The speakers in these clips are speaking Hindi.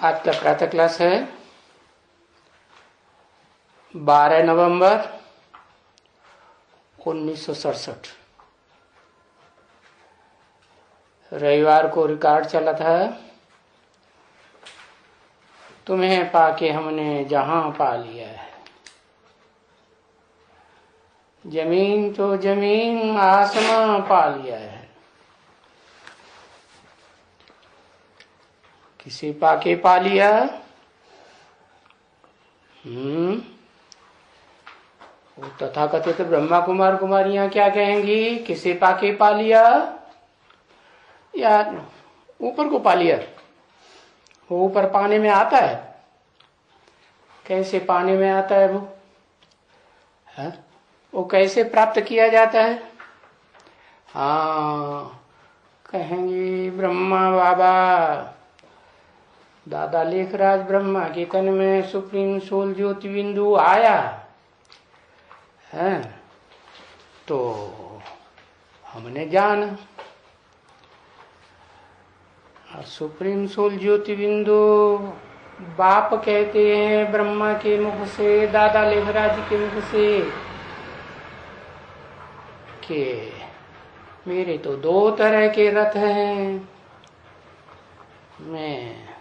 आज का प्रातः क्लास है 12 नवंबर 1967। रविवार को रिकॉर्ड चला था। तुम्हें पाके हमने जहां पा लिया है। जमीन तो जमीन आसमां पा लिया है। किसे पाके पा लिया? वो तथाकथित ब्रह्मा कुमार कुमारियां क्या कहेंगी? किसे पाके पा लिया? या ऊपर को पा लिया? वो ऊपर पाने में आता है। कैसे पाने में आता है वो? है? वो कैसे प्राप्त किया जाता है? हाँ, कहेंगे ब्रह्मा बाबा, दादा लेखराज ब्रह्मा के तन में सुप्रीम सोल ज्योति बिंदु आया है तो हमने जाना। सुप्रीम सोल ज्योति बिंदु बाप कहते हैं ब्रह्मा के मुख से, दादा लेखराज के मुख से कि मेरे तो दो तरह के रथ हैं। मैं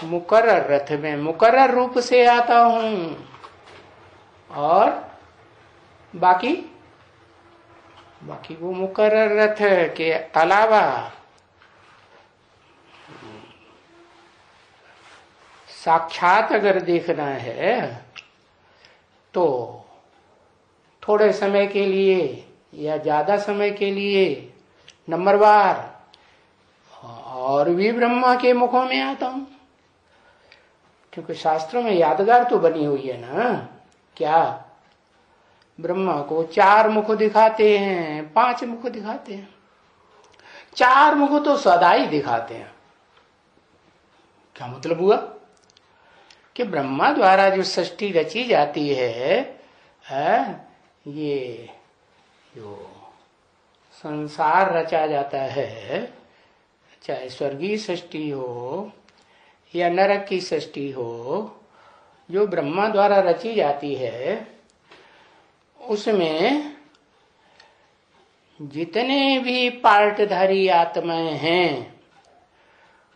मुकर्रर रथ में मुकर्रर रूप से आता हूं और बाकी वो मुकर्रर रथ के अलावा साक्षात अगर देखना है तो थोड़े समय के लिए या ज्यादा समय के लिए नंबरवार और भी ब्रह्मा के मुखों में आता हूं, क्योंकि शास्त्रों में यादगार तो बनी हुई है ना। क्या ब्रह्मा को 4 मुख दिखाते हैं, 5 मुख दिखाते हैं। 4 मुख तो सदा ही दिखाते हैं। क्या मतलब हुआ कि ब्रह्मा द्वारा जो सृष्टि रची जाती है, ये जो संसार रचा जाता है, चाहे स्वर्गीय सृष्टि हो या नरक की सृष्टि हो, जो ब्रह्मा द्वारा रची जाती है उसमें जितने भी पार्टधारी आत्माएं हैं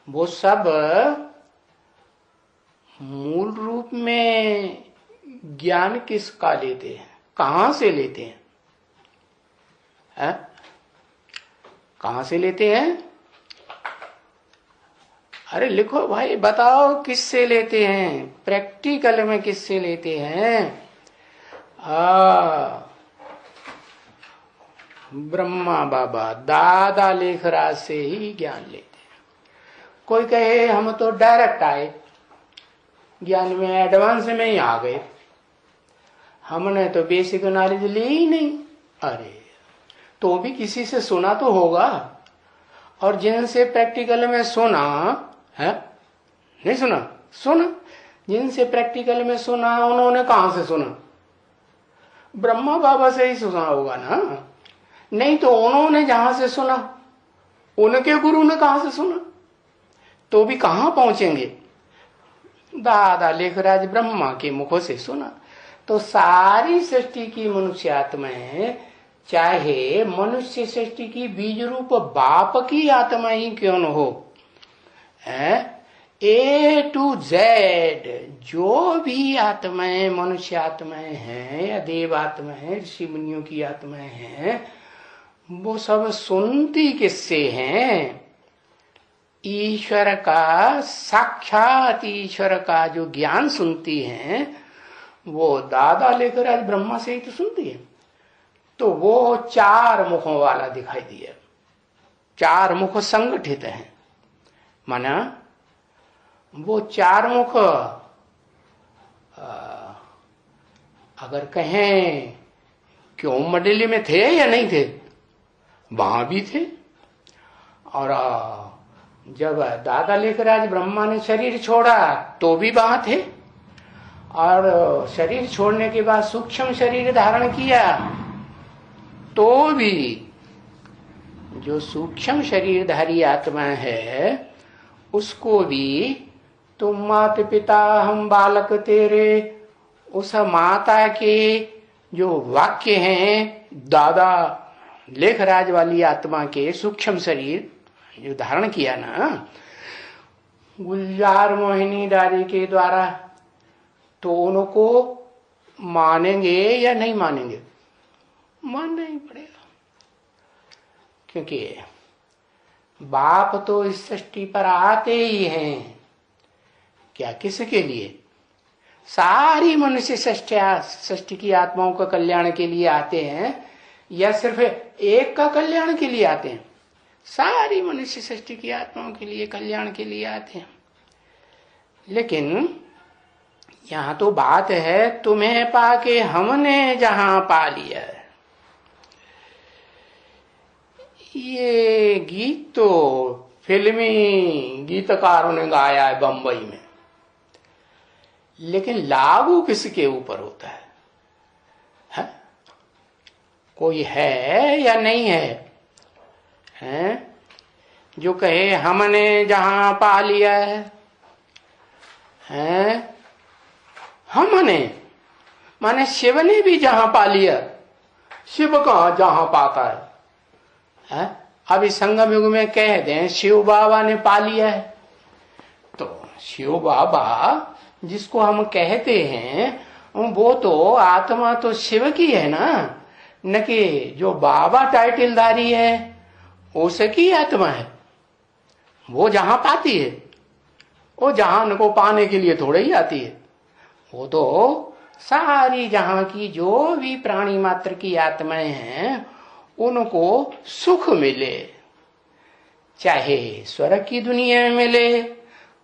वो सब मूल रूप में ज्ञान किसका लेते हैं? कहां से लेते हैं? कहां से लेते हैं? अरे लिखो भाई, बताओ किससे लेते हैं? प्रैक्टिकल में किससे लेते हैं? ब्रह्मा बाबा दादा लेखराज से ही ज्ञान लेते हैं। कोई कहे हम तो डायरेक्ट आए, ज्ञान में एडवांस में ही आ गए, हमने तो बेसिक नॉलेज ली ही नहीं। अरे तो भी किसी से सुना तो होगा, और जिनसे प्रैक्टिकल में सुना है, नहीं सुना? सुना। जिनसे प्रैक्टिकल में सुना उन्होंने कहां से सुना? ब्रह्मा बाबा से ही सुना होगा ना। नहीं तो उन्होंने जहां से सुना उनके गुरु ने कहां से सुना? तो भी कहां पहुंचेंगे? दादा लेखराज ब्रह्मा के मुखों से सुना। तो सारी सृष्टि की मनुष्य आत्माएं, चाहे मनुष्य सृष्टि की बीज रूप बाप की आत्मा ही क्यों न हो, A to Z जो भी आत्माएं मनुष्य आत्माएं हैं या देव आत्माएं, ऋषि मुनियों की आत्माएं हैं, वो सब सुनती किससे हैं? ईश्वर का, साक्षात ईश्वर का जो ज्ञान सुनती हैं वो दादा लेकर आज ब्रह्मा से ही तो सुनती है। तो वो 4 मुखों वाला दिखाई दिया। 4 मुख संगठित हैं, माना वो 4 मुख अगर कहें क्यों मंडली में थे या नहीं थे, वहां भी थे। और जब दादा लेकर आज ब्रह्मा ने शरीर छोड़ा तो भी वहां थे, और शरीर छोड़ने के बाद सूक्ष्म शरीर धारण किया तो भी जो सूक्ष्म शरीरधारी आत्मा है उसको भी तुम माता पिता हम बालक तेरे, उस माता के जो वाक्य हैं, दादा लेखराज वाली आत्मा के सूक्ष्म शरीर जो धारण किया ना गुलजार मोहिनी दादी के द्वारा, तो उनको मानेंगे या नहीं मानेंगे? मानना ही पड़ेगा, क्योंकि बाप तो इस सृष्टि पर आते ही हैं। क्या किसके लिए? सारी मनुष्य सृष्टि की आत्माओं का कल्याण के लिए आते हैं या सिर्फ एक का कल्याण के लिए आते हैं? सारी मनुष्य सृष्टि की आत्माओं के लिए कल्याण के लिए आते हैं। लेकिन यहां तो बात है तुम्हें पाके हमने जहां पा लिया है। ये गीत तो फिल्मी गीतकारों ने गाया है बंबई में, लेकिन लागू किसके ऊपर होता है? कोई है या नहीं है? जो कहे हमने जहां पा लिया है, हमने माने शिव ने भी जहां पा लिया। शिव कहां जहां पाता है? अभी संगम युग में कह दें शिव बाबा ने पा लिया है, तो शिव बाबा जिसको हम कहते हैं वो तो आत्मा तो शिव की है ना, न कि जो बाबा टाइटलधारी है उसकी आत्मा है। वो जहां पाती है, वो जहां को पाने के लिए थोड़े ही आती है। वो तो सारी जहां की जो भी प्राणी मात्र की आत्माएं हैं उनको सुख मिले, चाहे स्वर्ग की दुनिया में मिले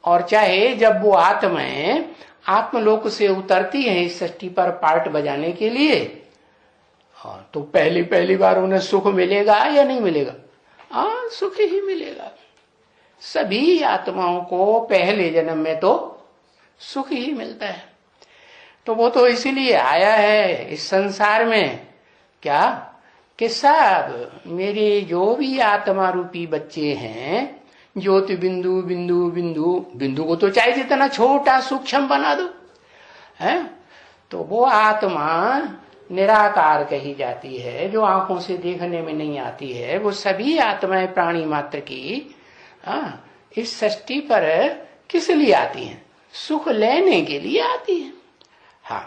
और चाहे जब वो आत्माएं आत्मलोक से उतरती हैं इस सृष्टि पर पार्ट बजाने के लिए, तो पहली बार उन्हें सुख मिलेगा या नहीं मिलेगा? हाँ, सुख ही मिलेगा। सभी आत्माओं को पहले जन्म में तो सुख ही मिलता है। तो वो तो इसीलिए आया है इस संसार में, क्या कि सब मेरे जो भी आत्मा रूपी बच्चे हैं, ज्योति बिंदु बिंदु बिंदु बिंदु को तो चाहे जितना छोटा सूक्ष्म बना दो, है तो वो आत्मा निराकार कही जाती है, जो आंखों से देखने में नहीं आती है। वो सभी आत्माएं प्राणी मात्र की इस सृष्टि पर किस लिए आती हैं? सुख लेने के लिए आती हैं। हाँ,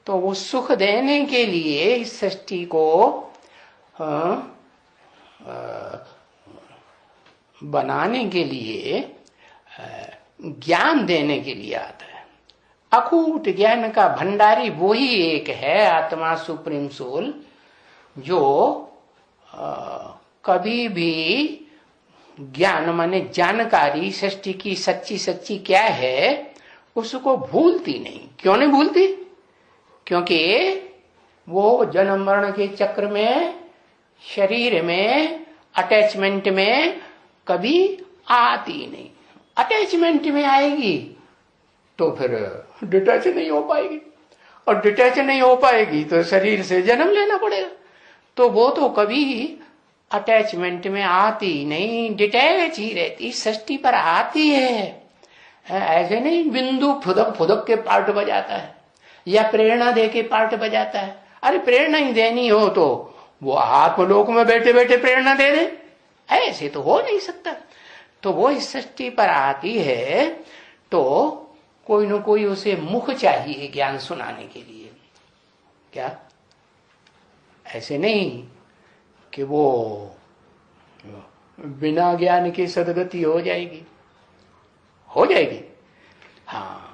तो वो सुख देने के लिए इस सृष्टि को बनाने के लिए, ज्ञान देने के लिए आता है। अकूट ज्ञान का भंडारी वो ही एक है आत्मा, सुप्रीम सोल, जो कभी भी ज्ञान माने जानकारी सृष्टि की सच्ची क्या है उसको भूलती नहीं। क्यों नहीं भूलती? क्योंकि वो जन्म मरण के चक्र में, शरीर में, अटैचमेंट में कभी आती नहीं। अटैचमेंट में आएगी तो फिर डिटैच नहीं हो पाएगी, और डिटैच नहीं हो पाएगी तो शरीर से जन्म लेना पड़ेगा। तो वो तो कभी अटैचमेंट में आती नहीं, डिटैच ही रहती, सृष्टि पर आती है। ऐसे नहीं बिंदु फुदक के पार्ट बजाता है या प्रेरणा दे के पार्ट बजाता है। अरे प्रेरणा ही देनी हो तो वो आत्मलोक में बैठे बैठे प्रेरणा दे दे, ऐसे तो हो नहीं सकता। तो वो इस सृष्टि पर आती है तो कोई न कोई उसे मुख चाहिए ज्ञान सुनाने के लिए। क्या ऐसे नहीं कि वो बिना ज्ञान की सदगति हो जाएगी? हो जाएगी। हाँ,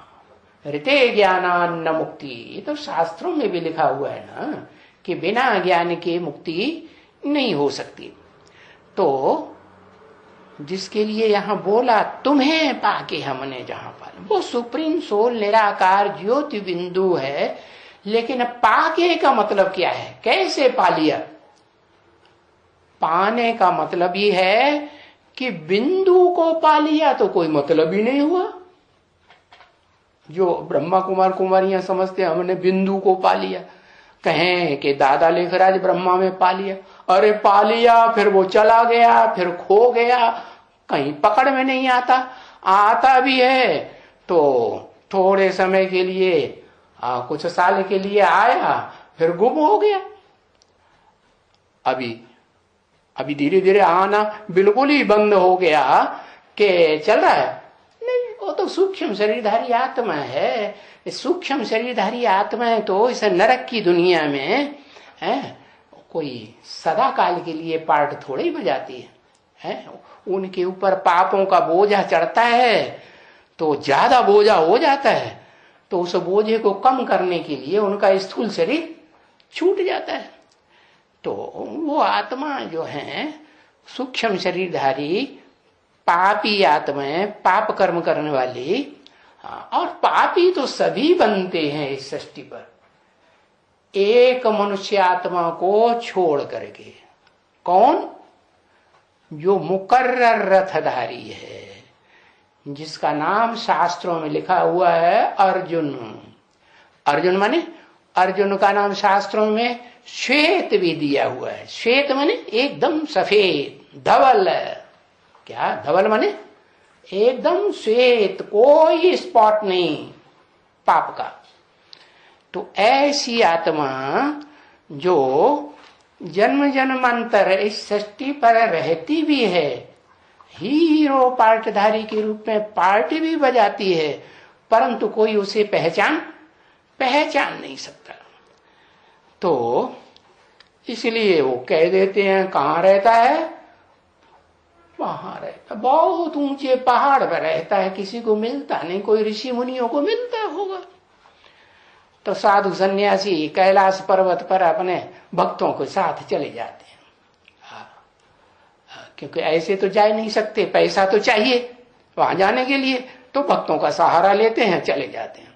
ऋते ज्ञानान्न मुक्ति, ये तो शास्त्रों में भी लिखा हुआ है ना कि बिना ज्ञान के मुक्ति नहीं हो सकती। तो जिसके लिए यहां बोला तुम्हें पाके हमने जहां पाया, वो सुप्रीम सोल निराकार ज्योति बिंदु है। लेकिन पाके का मतलब क्या है? कैसे पा लिया? पाने का मतलब ही है कि बिंदु को पा लिया तो कोई मतलब ही नहीं हुआ। जो ब्रह्मा कुमार कुमारियां समझते हैं हमने बिंदु को पा लिया, कहें कि दादा लेखराज ब्रह्मा में पा लिया। अरे पा लिया, फिर वो चला गया, फिर खो गया, कहीं पकड़ में नहीं आता, आता भी है तो थोड़े समय के लिए, कुछ साल के लिए आया, फिर गुम हो गया। अभी धीरे धीरे आना बिल्कुल ही बंद हो गया कि चल रहा है नहीं, वो तो सूक्ष्म शरीरधारी आत्मा है। सूक्ष्म शरीरधारी आत्मा है तो इस नरक की दुनिया में कोई सदा काल के लिए पार्ट थोड़े ही बजाती है। उनके ऊपर पापों का बोझा चढ़ता है तो ज्यादा बोझा हो जाता है, तो उस बोझे को कम करने के लिए उनका स्थूल शरीर छूट जाता है। तो वो आत्मा जो है सूक्ष्म शरीरधारी पापी आत्माएं, पाप कर्म करने वाली, और पापी तो सभी बनते हैं इस सृष्टि पर, एक मनुष्य आत्मा को छोड़ करके। कौन? जो मुकर्रर रथधारी है, जिसका नाम शास्त्रों में लिखा हुआ है अर्जुन। अर्जुन माने, अर्जुन का नाम शास्त्रों में श्वेत भी दिया हुआ है। श्वेत माने एकदम सफेद, धवल। क्या धवल माने? एकदम श्वेत, कोई स्पॉट नहीं पाप का। तो ऐसी आत्मा जो जन्म जन्मांतर इस सृष्टि पर रहती भी है, हीरो पार्टधारी के रूप में पार्टी भी बजाती है, परंतु कोई उसे पहचान नहीं सकता। तो इसलिए वो कह देते हैं कहाँ रहता है? वहां रहता, बहुत ऊंचे पहाड़ पर रहता है, किसी को मिलता नहीं। कोई ऋषि मुनियों को मिलता होगा तो साधु सन्यासी कैलाश पर्वत पर अपने भक्तों के साथ चले जाते हैं। क्योंकि ऐसे तो जा नहीं सकते, पैसा तो चाहिए वहां जाने के लिए, तो भक्तों का सहारा लेते हैं, चले जाते हैं।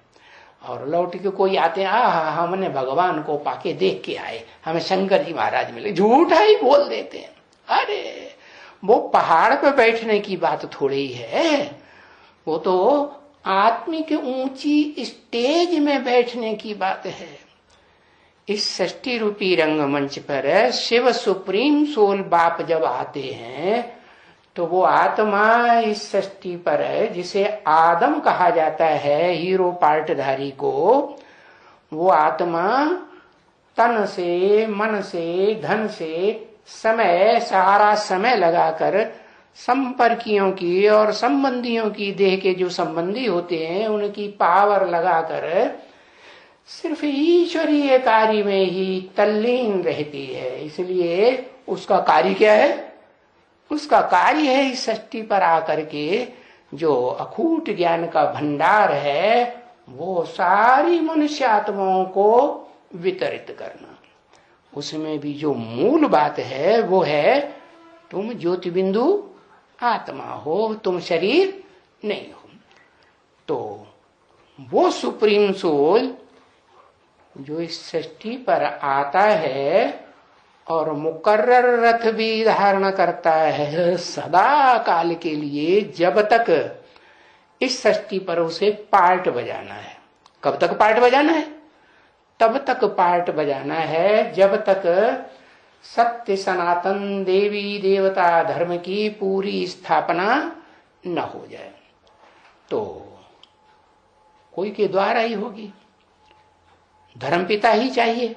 और लौट के कोई आते हैं, हमने भगवान को पाके देख के आए, हमें शंकर जी महाराज मिले, झूठा ही बोल देते हैं। अरे वो पहाड़ पे बैठने की बात थोड़ी ही है, वो तो आत्मिक ऊंची स्टेज में बैठने की बात है। इस सृष्टि रूपी रंगमंच पर शिव सुप्रीम सोल बाप जब आते हैं तो वो आत्मा इस सृष्टि पर, जिसे आदम कहा जाता है, हीरो पार्टधारी को, वो आत्मा तन से, मन से, धन से, समय, सारा समय लगाकर संपर्कियों की और संबंधियों की, देह के जो संबंधी होते हैं उनकी पावर लगाकर सिर्फ ईश्वरीय कार्य में ही तल्लीन रहती है। इसलिए उसका कार्य क्या है? उसका कार्य है इस सृष्टि पर आकर के जो अखूट ज्ञान का भंडार है वो सारी मनुष्य आत्माओं को वितरित करना। उसमें भी जो मूल बात है वो है तुम ज्योति बिंदु आत्मा हो, तुम शरीर नहीं हो। तो वो सुप्रीम सोल जो इस सृष्टि पर आता है और मुकर्रर रथ भी धारण करता है सदा काल के लिए, जब तक इस सृष्टि पर उसे पार्ट बजाना है। कब तक पार्ट बजाना है? तब तक पार्ट बजाना है जब तक सत्य सनातन देवी देवता धर्म की पूरी स्थापना न हो जाए। तो कोई के द्वारा ही होगी, धर्म पिता ही चाहिए।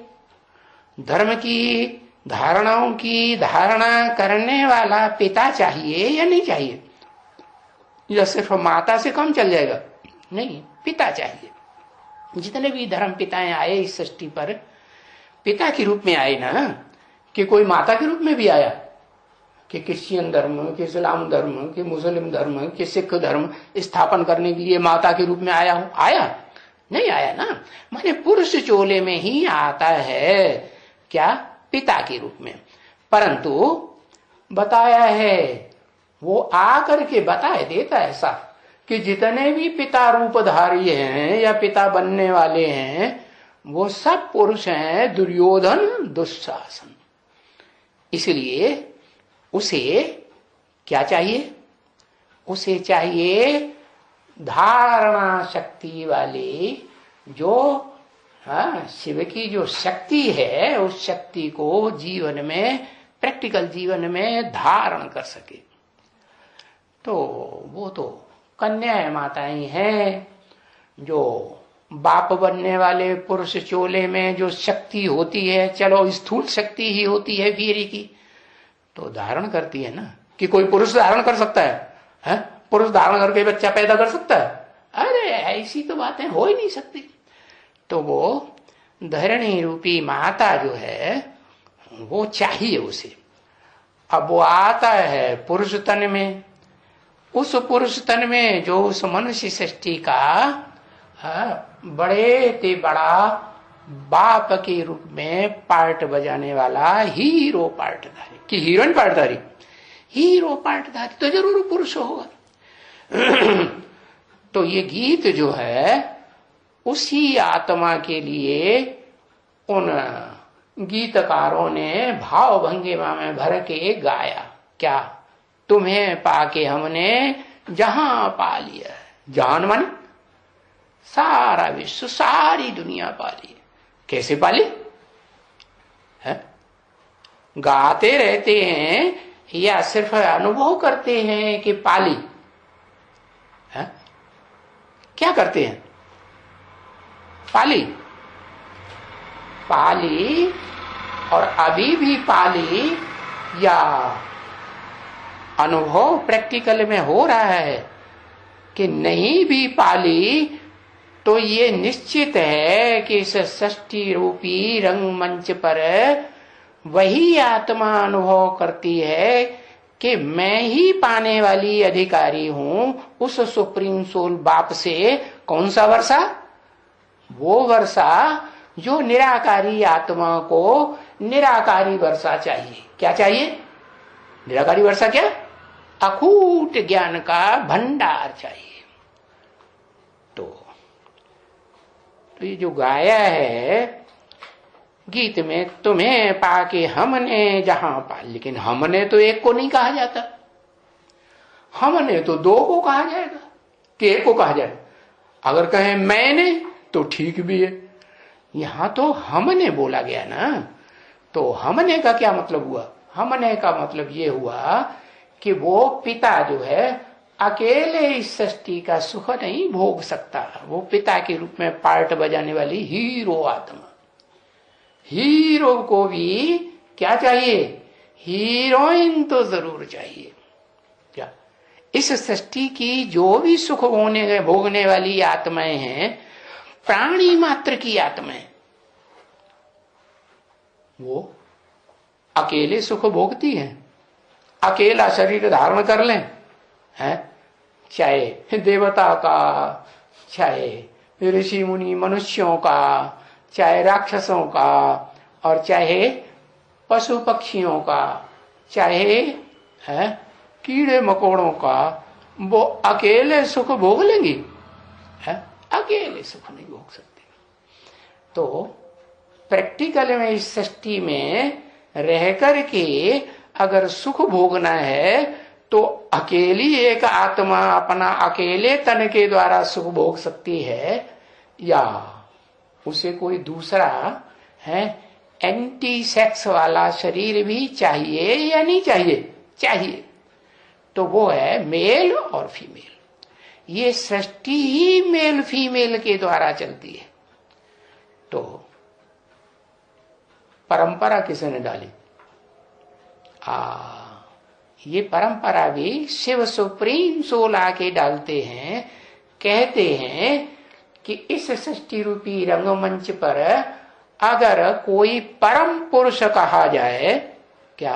धर्म की धारणाओं की धारणा करने वाला पिता चाहिए या नहीं चाहिए? या सिर्फ माता से कम चल जाएगा? नहीं, पिता चाहिए। जितने भी धर्म पिताएं आए इस सृष्टि पर, पिता के रूप में आए ना, कि कोई माता के रूप में भी आया कि क्रिश्चियन धर्म, कि इस्लाम धर्म, कि मुस्लिम धर्म, कि सिख धर्म स्थापन करने के लिए माता के रूप में आया हूं? आया नहीं? आया ना। माने पुरुष चोले में ही आता है, क्या? पिता के रूप में। परंतु बताया है, वो आकर के बताए देता है साफ कि जितने भी पिता रूपधारी हैं या पिता बनने वाले हैं वो सब पुरुष हैं, दुर्योधन दुशासन। इसलिए उसे क्या चाहिए? उसे चाहिए धारणा शक्ति वाली, जो शिव की जो शक्ति है उस शक्ति को जीवन में, प्रैक्टिकल जीवन में धारण कर सके। तो वो तो कन्याएं माताएं हैं, जो बाप बनने वाले पुरुष चोले में जो शक्ति होती है, चलो स्थूल शक्ति ही होती है वीर की, तो धारण करती है ना। कि कोई पुरुष धारण कर सकता है? पुरुष धारण करके बच्चा पैदा कर सकता है? अरे ऐसी तो बातें हो ही नहीं सकती। तो वो धरणी रूपी माता जो है वो चाहिए उसे। अब वो आता है पुरुष तन में, उस पुरुष तन में जो उस मनुष्य सृष्टि का बड़े ते बड़ा बाप के रूप में पार्ट बजाने वाला हीरो पार्टधारी कि हीरोइन पार्टधारी, हीरो पार्टधारी तो जरूर पुरुष होगा। तो ये गीत जो है उसी आत्मा के लिए उन गीतकारों ने भाव भंगिमा में भर के गाया। क्या? तुम्हें पाके हमने जहां पा लिया है। जहान माने सारा विश्व, सारी दुनिया पाली। कैसे पाली है? गाते रहते हैं या सिर्फ अनुभव करते हैं कि पाली है? क्या करते हैं? पाली पाली और अभी भी पाली, या अनुभव प्रैक्टिकल में हो रहा है कि नहीं भी पाली, तो ये निश्चित है कि इस षष्ठी रूपी रंगमंच पर वही आत्मा अनुभव करती है कि मैं ही पाने वाली अधिकारी हूं उस सुप्रीम सोल बाप से। कौन सा वर्षा? वो वर्षा जो निराकारी आत्मा को निराकारी वर्षा चाहिए। क्या चाहिए? निराकारी वर्षा क्या? अकूट ज्ञान का भंडार चाहिए। तो ये जो गाया है गीत में, तुम्हें पाके हमने जहां पा, लेकिन हमने तो एक को नहीं कहा जाता, हमने तो दो को कहा जाएगा कि एक को कहा जाएगा। अगर कहें मैंने तो ठीक भी है, यहां तो हमने बोला गया ना। तो हमने का क्या मतलब हुआ? हमने का मतलब ये हुआ कि वो पिता जो है अकेले इस सृष्टि का सुख नहीं भोग सकता। वो पिता के रूप में पार्ट बजाने वाली हीरो आत्मा, हीरो को भी क्या चाहिए? हीरोइन तो जरूर चाहिए। क्या? इस सृष्टि की जो भी सुख भोगने वाली आत्माएं हैं, प्राणी मात्र की आत्माएं, वो अकेले सुख भोगती हैं। अकेला शरीर धारण कर लें, है? चाहे देवता का, चाहे ऋषि मुनि मनुष्यों का, चाहे राक्षसों का, और चाहे पशु पक्षियों का, चाहे है कीड़े मकोड़ों का, वो अकेले सुख भोग लेंगी? है? अकेले सुख नहीं भोग सकते। तो प्रैक्टिकल में इस सृष्टि में रह करके अगर सुख भोगना है तो अकेली एक आत्मा अपना अकेले तन के द्वारा सुख भोग सकती है, या उसे कोई दूसरा है एंटी सेक्स वाला शरीर भी चाहिए या नहीं चाहिए? चाहिए। तो वो है मेल और फीमेल। ये सृष्टि ही मेल फीमेल के द्वारा चलती है। तो परंपरा किसने डाली? ये परंपरा भी शिव सुप्रीम सोल आके डालते हैं। कहते हैं कि इस सृष्टि रूपी रंगमंच पर अगर कोई परम पुरुष कहा जाए, क्या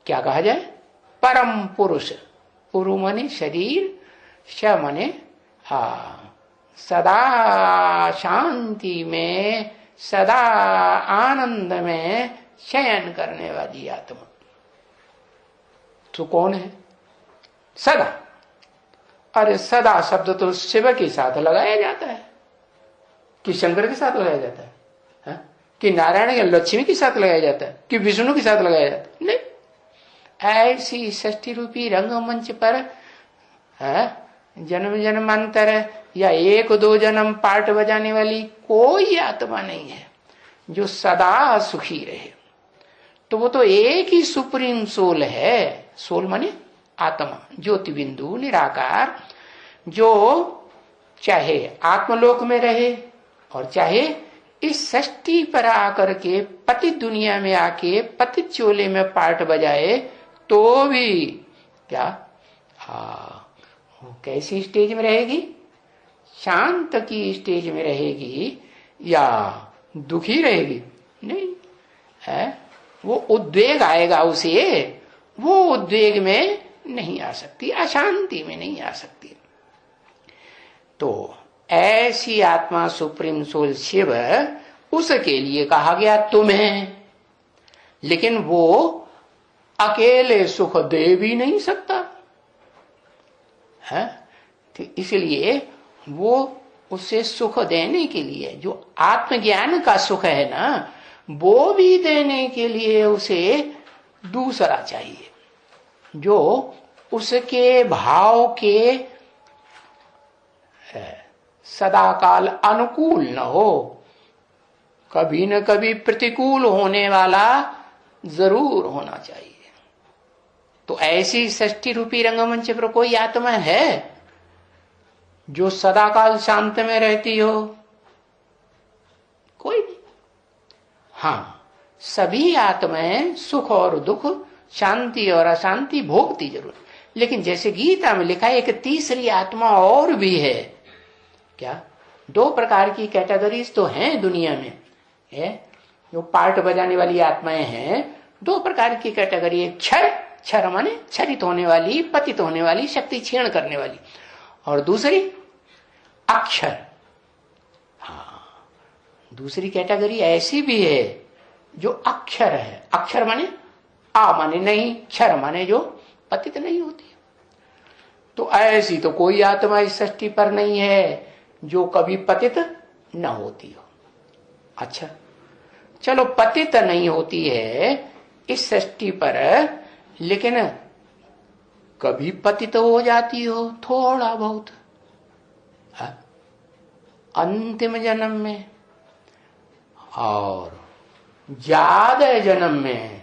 क्या कहा जाए? परम पुरुष। पुरु माने शरीर, श माने सदा शांति में, सदा आनंद में शयन करने वाली आत्मा। तो कौन है? सदा। अरे सदा शब्द तो शिव के साथ लगाया जाता है कि शंकर के साथ लगाया जाता है, कि नारायण या लक्ष्मी के साथ लगाया जाता है, कि विष्णु के साथ लगाया जाता है? नहीं। ऐसी षष्ठी रूपी रंगमंच पर जन्म जन्मांतर या एक दो जन्म पार्ट बजाने वाली कोई आत्मा नहीं है जो सदा सुखी रहे। तो वो तो एक ही सुप्रीम सोल है। सोल माने आत्मा ज्योति बिंदु निराकार, जो चाहे आत्मलोक में रहे और चाहे इस सृष्टि पर आकर के पतित दुनिया में आके पतित चोले में पार्ट बजाए तो भी क्या वो कैसी स्टेज में रहेगी? शांत की स्टेज में रहेगी या दुखी रहेगी? नहीं है, वो उद्वेग आएगा उसे, वो उद्वेग में नहीं आ सकती, अशांति में नहीं आ सकती। तो ऐसी आत्मा सुप्रीम सोल शिव, उसके लिए कहा गया तुम्हें, लेकिन वो अकेले सुख दे भी नहीं सकता है। तो इसलिए वो उसे सुख देने के लिए, जो आत्मज्ञान का सुख है ना, वो भी देने के लिए उसे दूसरा चाहिए, जो उसके भाव के सदाकाल अनुकूल न हो, कभी न कभी प्रतिकूल होने वाला जरूर होना चाहिए। तो ऐसी सृष्टि रूपी रंगमंच पर कोई आत्मा है जो सदाकाल शांत में रहती हो? कोई नहीं। हाँ, सभी आत्माएं सुख और दुख, शांति और अशांति भोगती जरूर, लेकिन जैसे गीता में लिखा है एक तीसरी आत्मा और भी है। क्या? दो प्रकार की कैटेगरीज तो हैं दुनिया में, है जो पार्ट बजाने वाली आत्माएं हैं। दो प्रकार की कैटेगरी, एक क्षर माने क्षरित होने वाली, पतित होने वाली, शक्ति क्षीण करने वाली, और दूसरी अक्षर। हाँ, दूसरी कैटेगरी ऐसी भी है जो अक्षर है। अक्षर माने आ माने नहीं, क्षर माने जो पतित नहीं होती। तो ऐसी तो कोई आत्मा इस सृष्टि पर नहीं है जो कभी पतित न होती हो। अच्छा, चलो पतित नहीं होती है इस सृष्टि पर, लेकिन कभी पतित हो जाती हो थोड़ा बहुत अंतिम जन्म में, और ज्यादा जन्म में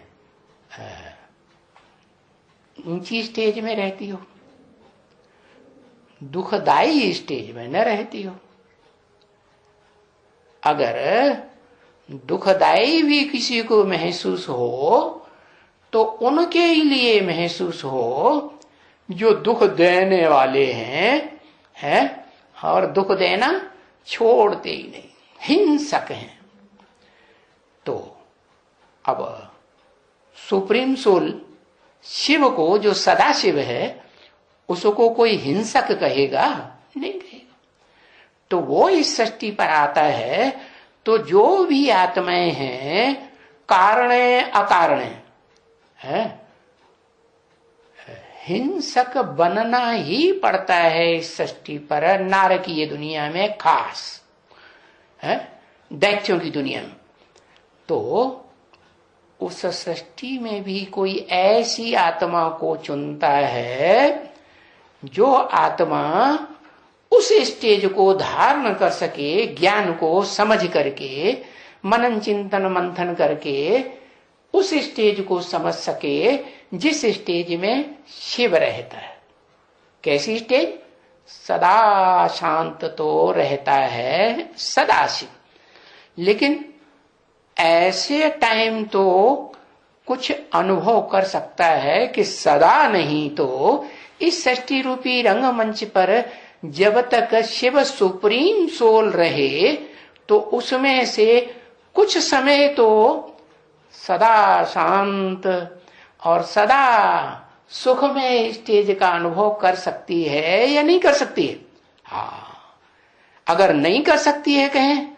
ऊंची स्टेज में रहती हो, दुखदाई स्टेज में न रहती हो। अगर दुखदाई भी किसी को महसूस हो तो उनके ही लिए महसूस हो जो दुख देने वाले हैं और दुख देना छोड़ते ही नहीं, हिंसक हैं। तो अब सुप्रीम सोल शिव को, जो सदा शिव है, उसको कोई हिंसक कहेगा? नहीं कहेगा। तो वो इस सृष्टि पर आता है तो जो भी आत्माएं हैं कारण अकारण है, हिंसक बनना ही पड़ता है इस सृष्टि पर, नारकीय दुनिया में खास है, दैत्यों की दुनिया में। तो उस सृष्टि में भी कोई ऐसी आत्मा को चुनता है जो आत्मा उस स्टेज को धारण कर सके, ज्ञान को समझ करके, मनन चिंतन मंथन करके उस स्टेज को समझ सके जिस स्टेज में शिव रहता है। कैसी स्टेज? सदा शांत तो रहता है सदा शिव, लेकिन ऐसे टाइम तो कुछ अनुभव कर सकता है कि सदा नहीं तो इस सृष्टि रूपी रंगमंच पर जब तक शिव सुप्रीम सोल रहे तो उसमें से कुछ समय तो सदा शांत और सदा सुख में स्टेज का अनुभव कर सकती है या नहीं कर सकती है? हाँ, अगर नहीं कर सकती है कहें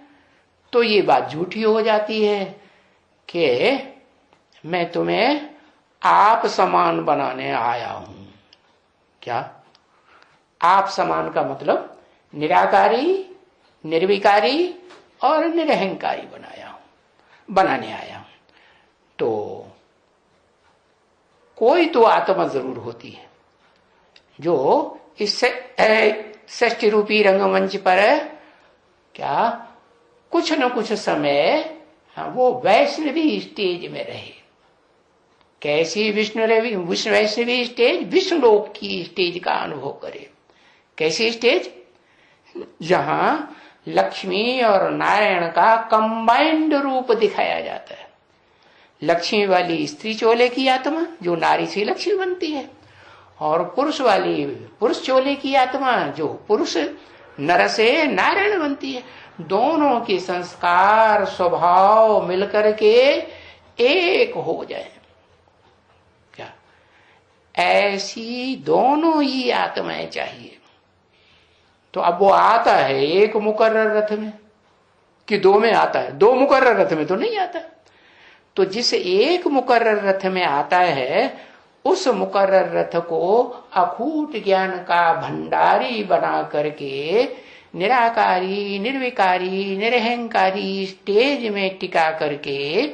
तो ये बात झूठी हो जाती है कि मैं तुम्हें आप समान बनाने आया हूं। क्या आप समान का मतलब? निराकारी, निर्विकारी और निरहंकारी बनाने आया हूं। तो कोई तो आत्मा जरूर होती है जो इस सृष्टि रूपी रंगमंच पर क्या कुछ न कुछ समय वो वैष्णवी स्टेज में रहे। कैसी वैष्णवी स्टेज, विष्णु लोक की स्टेज का अनुभव करे। कैसी स्टेज? जहां लक्ष्मी और नारायण का कंबाइंड रूप दिखाया जाता है। लक्ष्मी वाली स्त्री चोले की आत्मा जो नारी से लक्ष्मी बनती है, और पुरुष वाली पुरुष चोले की आत्मा जो पुरुष नर से नारायण बनती है। दोनों के संस्कार स्वभाव मिलकर के एक हो जाए। क्या ऐसी दोनों ही आत्माएं चाहिए। तो अब वो आता है एक मुकर्रर रथ में कि दो में आता है? दो मुकर्रर रथ में तो नहीं आता। तो जिस एक मुकर्रर रथ में आता है, उस मुकर्रर रथ को अखूट ज्ञान का भंडारी बना करके निराकारी, निर्विकारी, निरहंकारी स्टेज में टिका करके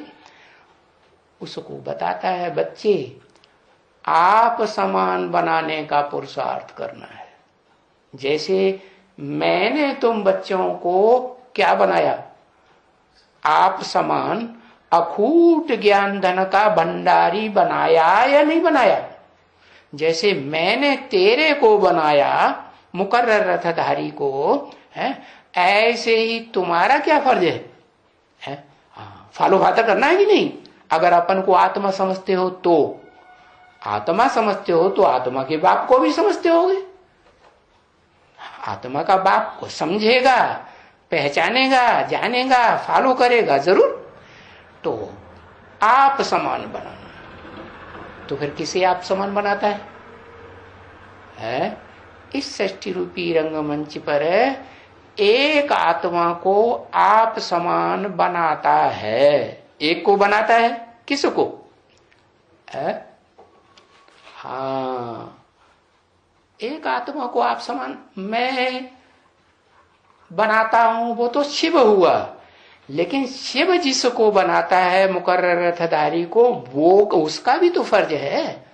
उसको बताता है, बच्चे आप समान बनाने का पुरुषार्थ करना है। जैसे मैंने तुम बच्चों को क्या बनाया? आप समान अखूट ज्ञान धन का भंडारी बनाया या नहीं बनाया? जैसे मैंने तेरे को बनाया मुकर्रर रथधारी को, है ऐसे ही तुम्हारा क्या फर्ज है? फॉलो फाता करना है कि नहीं? अगर अपन को आत्मा समझते हो तो आत्मा समझते हो तो आत्मा के बाप को भी समझते होगे। आत्मा का बाप को समझेगा, पहचानेगा, जानेगा, फॉलो करेगा जरूर। तो आप समान बनाना, तो फिर किसे आप समान बनाता है? इस षष्ठी रूपी रंगमंच पर एक आत्मा को आप समान बनाता है। एक को बनाता है, किसको? हाँ, एक आत्मा को आप समान मैं बनाता हूं, वो तो शिव हुआ। लेकिन शिव जिसको बनाता है मुकर्रर रथधारी को, वो उसका भी तो फर्ज है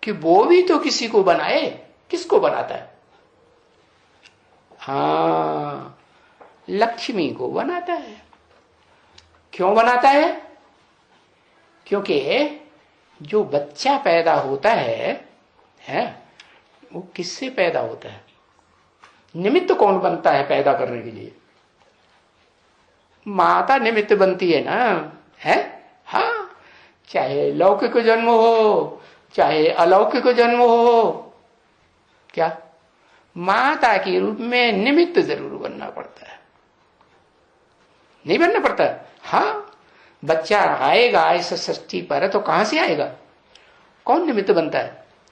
कि वो भी तो किसी को बनाए। किसको बनाता है? हाँ, लक्ष्मी को बनाता है। क्यों बनाता है? क्योंकि जो बच्चा पैदा होता है वो किससे पैदा होता है? निमित्त कौन बनता है पैदा करने के लिए? माता निमित्त बनती है ना, है? हाँ, चाहे लौकिक जन्म हो चाहे अलौकिक जन्म हो, क्या माता के रूप में निमित्त जरूर बनना पड़ता है। नहीं बनना पड़ता? हाँ, बच्चा आएगा इस षष्ठी पर तो कहां से आएगा? कौन निमित्त बनता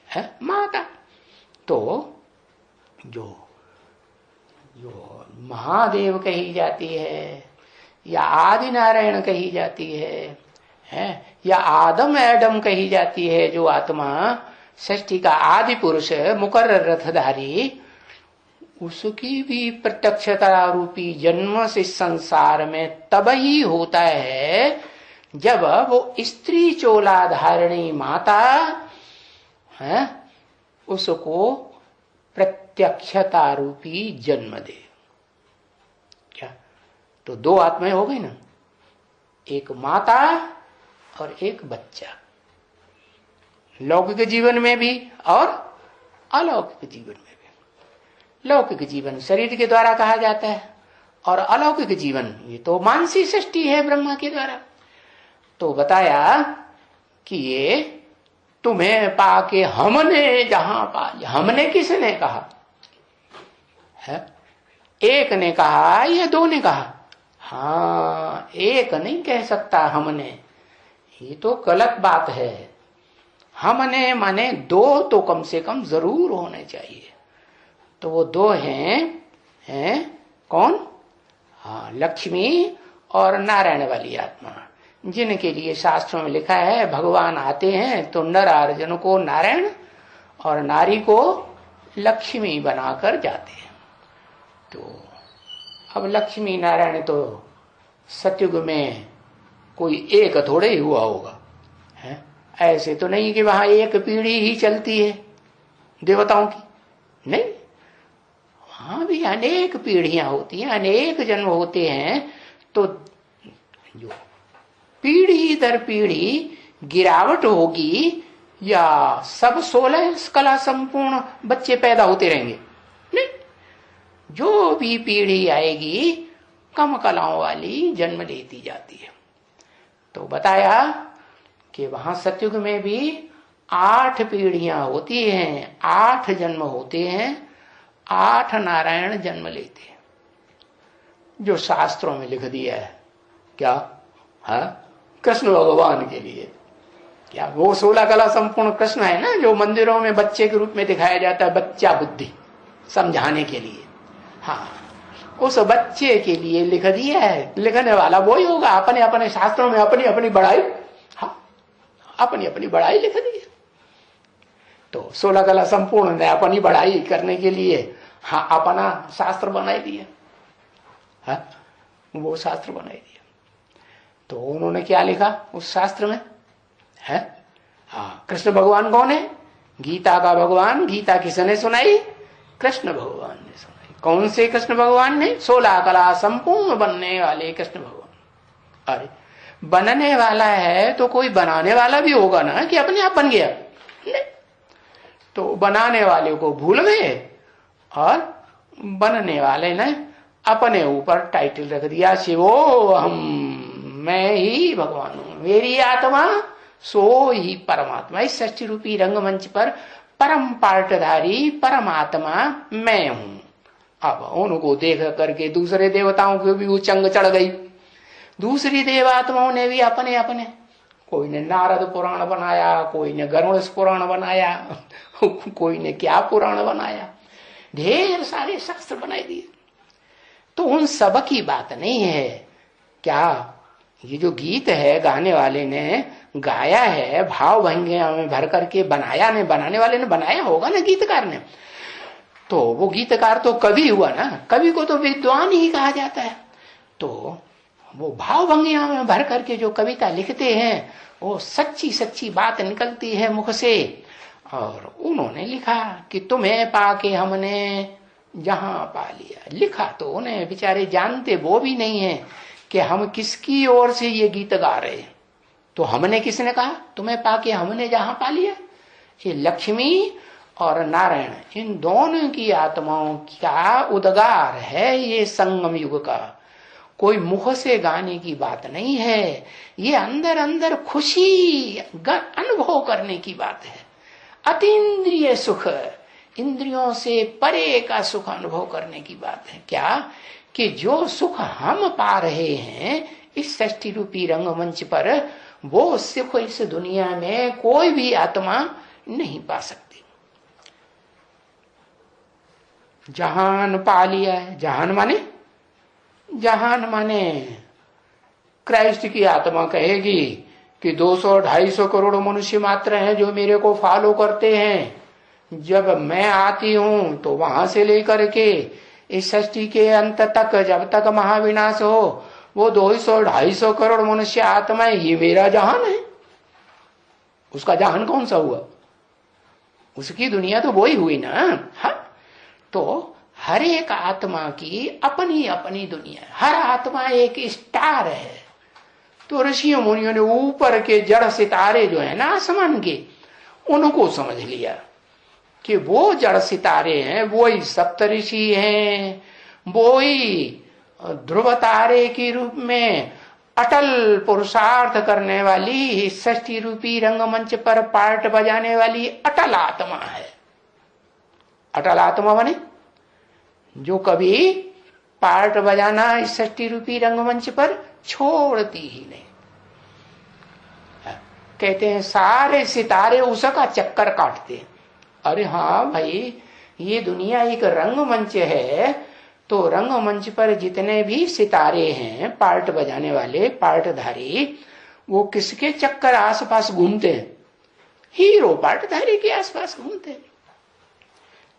है? माता। तो जो महादेव कही जाती है या आदि नारायण कही जाती है या आदम एडम कही जाती है, जो आत्मा षष्ठी का आदि पुरुष मुकर्रर रथधारी, उसकी भी प्रत्यक्षता रूपी जन्म से संसार में तब ही होता है जब वो स्त्री चोला धारिणी माता है उसको प्रत्यक्षता रूपी जन्म दे। क्या? तो दो आत्माएं हो गई ना, एक माता और एक बच्चा, लौकिक जीवन में भी और अलौकिक जीवन में भी। लौकिक जीवन शरीर के द्वारा कहा जाता है और अलौकिक जीवन ये तो मानसी सृष्टि है ब्रह्मा के द्वारा। तो बताया कि ये तुम्हें पाके हमने जहां पाया। हमने किसने कहा है? एक ने कहा या दो ने कहा? हाँ, एक नहीं कह सकता हमने, ये तो गलत बात है। हमने माने दो तो कम से कम जरूर होने चाहिए। तो वो दो हैं कौन? हाँ, लक्ष्मी और नारायण वाली आत्मा, जिनके लिए शास्त्रों में लिखा है भगवान आते हैं तो नर अर्जुन को नारायण और नारी को लक्ष्मी बनाकर जाते हैं। तो अब लक्ष्मी नारायण तो सतयुग में कोई एक थोड़े ही हुआ होगा, है? ऐसे तो नहीं कि वहां एक पीढ़ी ही चलती है देवताओं की, नहीं, वहां भी अनेक पीढ़ियां होती हैं, अनेक जन्म होते हैं। तो जो पीढ़ी दर पीढ़ी गिरावट होगी या सब 16 कला संपूर्ण बच्चे पैदा होते रहेंगे? नहीं, जो भी पीढ़ी आएगी कम कलाओं वाली जन्म लेती जाती है। तो बताया कि वहां सतयुग में भी 8 पीढ़ियां होती हैं, 8 जन्म होते हैं, 8 नारायण जन्म लेते हैं, जो शास्त्रों में लिख दिया है। क्या है? कृष्ण भगवान के लिए। क्या वो 16 कला संपूर्ण कृष्ण है ना, जो मंदिरों में बच्चे के रूप में दिखाया जाता है, बच्चा बुद्धि समझाने के लिए। हाँ, उस बच्चे के लिए लिख दिया है। लिखने वाला वही होगा, अपने अपने शास्त्रों में अपनी अपनी बड़ाई, हाँ, अपनी अपनी बड़ाई लिख दी है। तो 16 कला संपूर्ण ने अपनी बड़ाई करने के लिए हाँ अपना शास्त्र बनाई दिया, हाँ, वो शास्त्र बनाई दिया। तो उन्होंने क्या लिखा उस शास्त्र में है? हाँ, कृष्ण भगवान कौन है? गीता का भगवान। गीता किसने सुनाई? कृष्ण भगवान ने सुनाई। कौन से कृष्ण भगवान ने? 16 कला संपूर्ण बनने वाले कृष्ण भगवान। अरे बनने वाला है तो कोई बनाने वाला भी होगा ना, कि अपने आप बन गया? नहीं, तो बनाने वाले को भूल गए और बनने वाले ने अपने ऊपर टाइटल रख दिया, शिवो मैं ही भगवान हूं, मेरी आत्मा सो ही परमात्मा। इस षष्ठी रूपी रंगमंच पर परम पार्टधारी परमात्मा मैं हूं। अब उनको देख करके दूसरे देवताओं को भी उचंग चढ़ गई। दूसरी देवात्माओं ने भी अपने अपने, कोई ने नारद पुराण बनाया, कोई ने गरुड़ पुराण बनाया, कोई ने क्या पुराण बनाया, ढेर सारे शास्त्र बनाए दिए। तो उन सब की बात नहीं है। क्या ये जो गीत है गाने वाले ने गाया है, भाव भंगिया में भर करके बनाया ने, बनाने वाले ने बनाया होगा ना, गीतकार ने। तो वो गीतकार तो कवि हुआ ना, कवि को तो विद्वान ही कहा जाता है। तो वो भाव भंगिया में भर करके जो कविता लिखते हैं, वो सच्ची सच्ची बात निकलती है मुख से। और उन्होंने लिखा कि तुम्हें पाके हमने जहां पा लिया। लिखा तो उन्हें बेचारे जानते वो भी नहीं है कि हम किसकी ओर से ये गीत गा रहे हैं। तो हमने किसने कहा? तुम्हें पाके हमने जहां पा लिया। ये लक्ष्मी और नारायण, इन दोनों की आत्माओं का उद्गार है ये संगम युग का। कोई मुख से गाने की बात नहीं है, ये अंदर अंदर खुशी अनुभव करने की बात है। अतीन्द्रिय सुख, इंद्रियों से परे का सुख अनुभव करने की बात है। क्या कि जो सुख हम पा रहे हैं इस षष्ठी रूपी रंगमंच पर, वो सुख इस दुनिया में कोई भी आत्मा नहीं पा सकती। जहान पा लिया है। जहान माने? जहान माने क्राइस्ट की आत्मा कहेगी कि 200-250 करोड़ मनुष्य मात्र हैं जो मेरे को फॉलो करते हैं। जब मैं आती हूं तो वहां से लेकर के इस सृष्टि के अंत तक, जब तक महाविनाश हो, वो 200-250 करोड़ मनुष्य आत्माएं ही मेरा जहान है। उसका जहान कौन सा हुआ? उसकी दुनिया तो वही हुई ना। हाँ, तो हर एक आत्मा की अपनी अपनी दुनिया है। हर आत्मा एक स्टार है। तो ऋषियों मुनियों ने ऊपर के जड़ सितारे जो है ना आसमान के, उनको समझ लिया कि वो जड़ सितारे हैं, वो ही सप्तऋषि हैं, वो ही ध्रुव तारे के रूप में अटल पुरुषार्थ करने वाली षष्ठी रूपी रंगमंच पर पार्ट बजाने वाली अटल आत्मा है। अटल आत्मा माने जो कभी पार्ट बजाना इस षष्ठी रूपी रंगमंच पर छोड़ती ही नहीं। कहते हैं सारे सितारे उसका चक्कर काटते हैं। अरे हाँ भाई, ये दुनिया एक रंगमंच है, तो रंगमंच पर जितने भी सितारे हैं पार्ट बजाने वाले, पार्टधारी, वो किसके चक्कर आसपास घूमते हैं? हीरो पार्टधारी के आसपास घूमते हैं।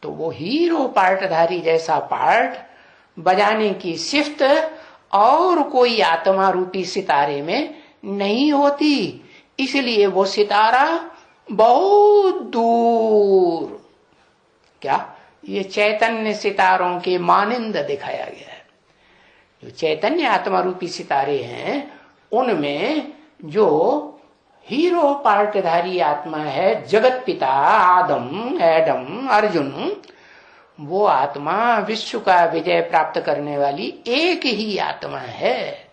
तो वो हीरो पार्टधारी जैसा पार्ट बजाने की शिफ्ट और कोई आत्मा रूपी सितारे में नहीं होती। इसलिए वो सितारा बहुत दूर, क्या ये चैतन्य सितारों के मानिंद दिखाया गया है। जो चैतन्य आत्मा रूपी सितारे हैं, उनमें जो हीरो पार्टधारी आत्मा है जगत पिता आदम एडम अर्जुन। वो आत्मा विश्व का विजय प्राप्त करने वाली एक ही आत्मा है।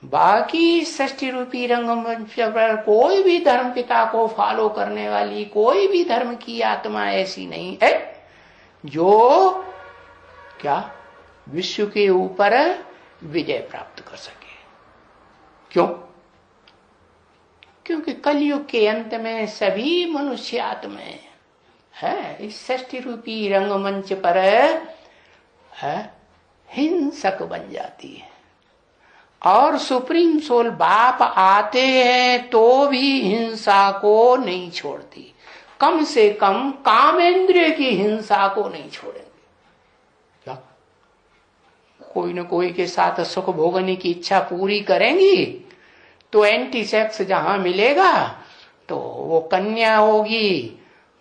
बाकी षष्ठी रूपी रंगमंच पर कोई भी धर्म पिता को फॉलो करने वाली कोई भी धर्म की आत्मा ऐसी नहीं है जो क्या विश्व के ऊपर विजय प्राप्त कर सके। क्यों? क्योंकि कलयुग के अंत में सभी मनुष्य आत्माएं है इस षष्ठी रूपी रंगमंच पर हिंसक बन जाती है। और सुप्रीम सोल बाप आते हैं तो भी हिंसा को नहीं छोड़ती, कम से कम कामेंद्रिय की हिंसा को नहीं छोड़ेंगे। क्या कोई न कोई के साथ सुख भोगने की इच्छा पूरी करेंगी तो एंटी सेक्स जहां मिलेगा तो वो कन्या होगी,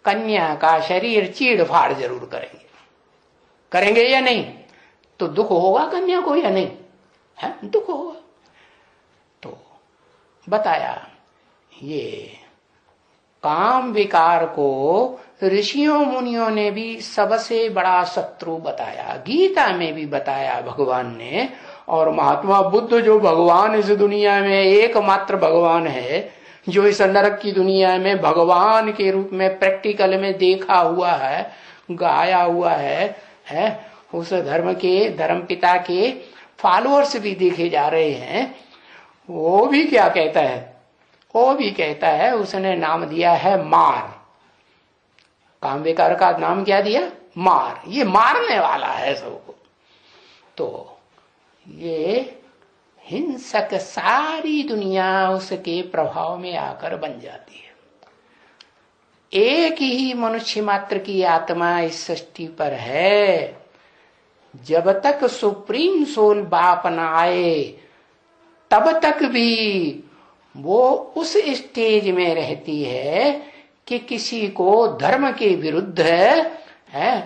कन्या का शरीर चीड़ फाड़ जरूर करेंगे। करेंगे या नहीं? तो दुख होगा कन्या को या नहीं है? दुख होगा। तो बताया ये काम विकार को ऋषियों मुनियों ने भी सबसे बड़ा शत्रु बताया, गीता में भी बताया भगवान ने। और महात्मा बुद्ध जो भगवान इस दुनिया में एकमात्र भगवान है, जो इस नरक की दुनिया में भगवान के रूप में प्रैक्टिकल में देखा हुआ है, गाया हुआ है, उस धर्म पिता के फॉलोअर्स भी देखे जा रहे हैं। वो भी क्या कहता है? वो भी कहता है, उसने नाम दिया है मार। काम विकार का नाम क्या दिया? मार। ये मारने वाला है सबको। तो ये हिंसक सारी दुनिया उसके प्रभाव में आकर बन जाती है। एक ही मनुष्य मात्र की आत्मा इस सृष्टि पर है। जब तक सुप्रीम सोल बाप न आए तब तक भी वो उस स्टेज में रहती है कि किसी को धर्म के विरुद्ध है